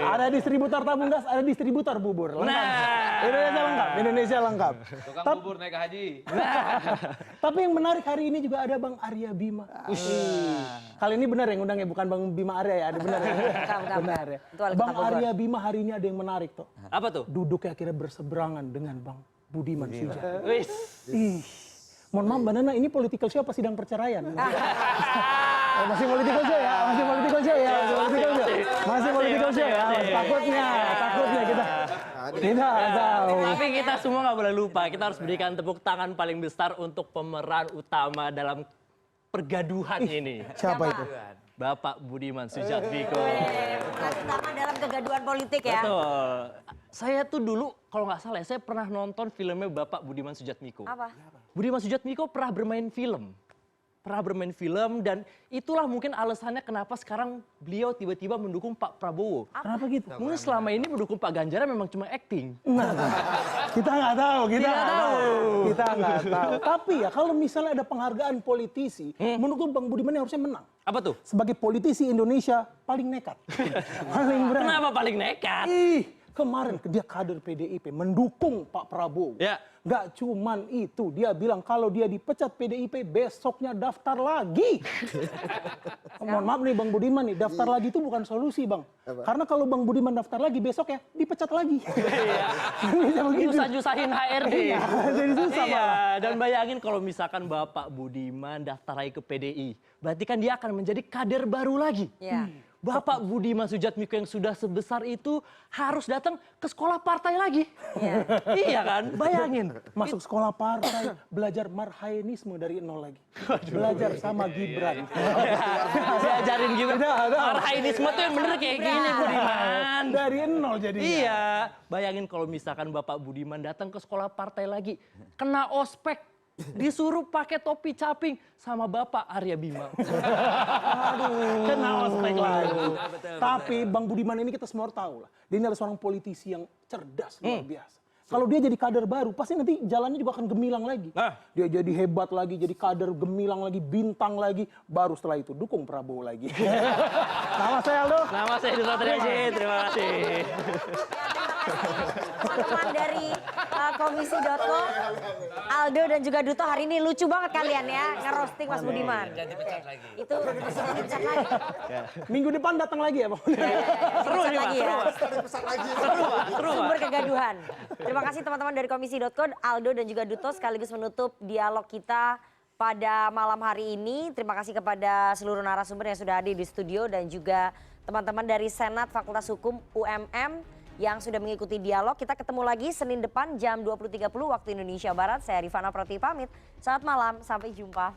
Speaker 13: Ada distributor tabung gas, ada distributor bubur. Lengkap. Indonesia lengkap. Indonesia lengkap.
Speaker 10: Tukang bubur naik haji.
Speaker 13: Tapi yang menarik hari ini juga ada Bang Arya Bima. Kali ini benar yang undangnya, bukan Bang Bima Arya ya, ada benar ya. Benar ya. Bang Arya Bima hari ini ada yang menarik tuh.
Speaker 14: Apa tuh?
Speaker 13: Duduknya akhirnya berseberangan dengan Bang Budiman Sujatmiko. Mohon maaf Mbak Nana, ini political show apa sidang perceraian? Masih political show ya, masih political show ya, masih political show ya. Takutnya kita tidak tahu.
Speaker 14: Tapi kita semua nggak boleh lupa, kita harus berikan tepuk tangan paling besar untuk pemeran utama dalam pergaduhan ini.
Speaker 13: Siapa itu?
Speaker 14: Bapak Budiman Sujatmiko.
Speaker 1: Pemeran utama dalam kegaduhan politik ya.
Speaker 14: Betul. Saya tuh dulu kalau nggak salah, saya pernah nonton filmnya Bapak Budiman Sujatmiko.
Speaker 1: Apa?
Speaker 14: Budiman Sujatmiko pernah bermain film. Dan itulah mungkin alasannya kenapa sekarang beliau tiba-tiba mendukung Pak Prabowo.
Speaker 13: Kenapa gitu?
Speaker 14: Mungkin selama ini mendukung Pak Ganjar memang cuma acting.
Speaker 13: Kita nggak tahu. Tapi ya kalau misalnya ada penghargaan politisi, menurut Bang Budiman yang harusnya menang.
Speaker 14: Apa tuh?
Speaker 13: Sebagai politisi Indonesia paling nekat. Paling berani.
Speaker 14: Kenapa paling nekat?
Speaker 13: Kemarin dia kader PDIP mendukung Pak Prabowo.
Speaker 14: Ya.
Speaker 13: Nggak cuman itu, dia bilang kalau dia dipecat PDIP besoknya daftar lagi. Mohon maaf nih Bang Budiman nih, daftar lagi itu bukan solusi Bang. Karena kalau Bang Budiman daftar lagi besok ya dipecat lagi.
Speaker 14: Nyusah-nyusahin HRD.
Speaker 13: Jadi susah malah.
Speaker 14: Dan bayangin kalau misalkan Bapak Budiman daftar lagi ke PDI, berarti kan dia akan menjadi kader baru lagi. Bapak Budiman Sujatmiko yang sudah sebesar itu harus datang ke sekolah partai lagi. Iya kan? Bayangin.
Speaker 13: Masuk sekolah partai, belajar marhainisme dari nol lagi. Belajar sama Gibran.
Speaker 14: Diajarin Gibran. Marhainisme tuh yang bener kayak gini Budiman.
Speaker 13: Dari nol jadinya.
Speaker 14: Iya. Bayangin kalau misalkan Bapak Budiman datang ke sekolah partai lagi. Kena ospek. Disuruh pakai topi caping sama Bapak Arya Bima.
Speaker 13: Kena ospek lagi. Tapi Bang Budiman ini kita semua tahu lah. Dia ini adalah seorang politisi yang cerdas, luar biasa. Kalau dia jadi kader baru, pasti nanti jalannya juga akan gemilang lagi. Dia jadi hebat lagi, jadi kader gemilang lagi, bintang lagi. Baru setelah itu dukung Prabowo lagi. Nama saya Aldo.
Speaker 14: Nama saya Duto Triaji. Terima kasih.
Speaker 1: Teman-teman dari Komisi.co, Aldo dan juga Duto hari ini lucu banget kalian ya ngerosting Mas Budiman.
Speaker 8: Jangan dipecat lagi.
Speaker 1: Itu sudah dipecat lagi.
Speaker 13: Minggu depan datang lagi ya Bang.
Speaker 14: Seru nih Pak, seru.
Speaker 1: Sumber kegaduhan. Terima kasih teman-teman dari Komisi.co, Aldo dan juga Duto sekaligus menutup dialog kita pada malam hari ini. Terima kasih kepada seluruh narasumber yang sudah hadir di studio dan juga teman-teman dari Senat Fakultas Hukum UMM yang sudah mengikuti dialog. Kita ketemu lagi Senin depan jam 20.30 waktu Indonesia Barat. Saya Rifana Pratiwi pamit. Selamat malam, sampai jumpa.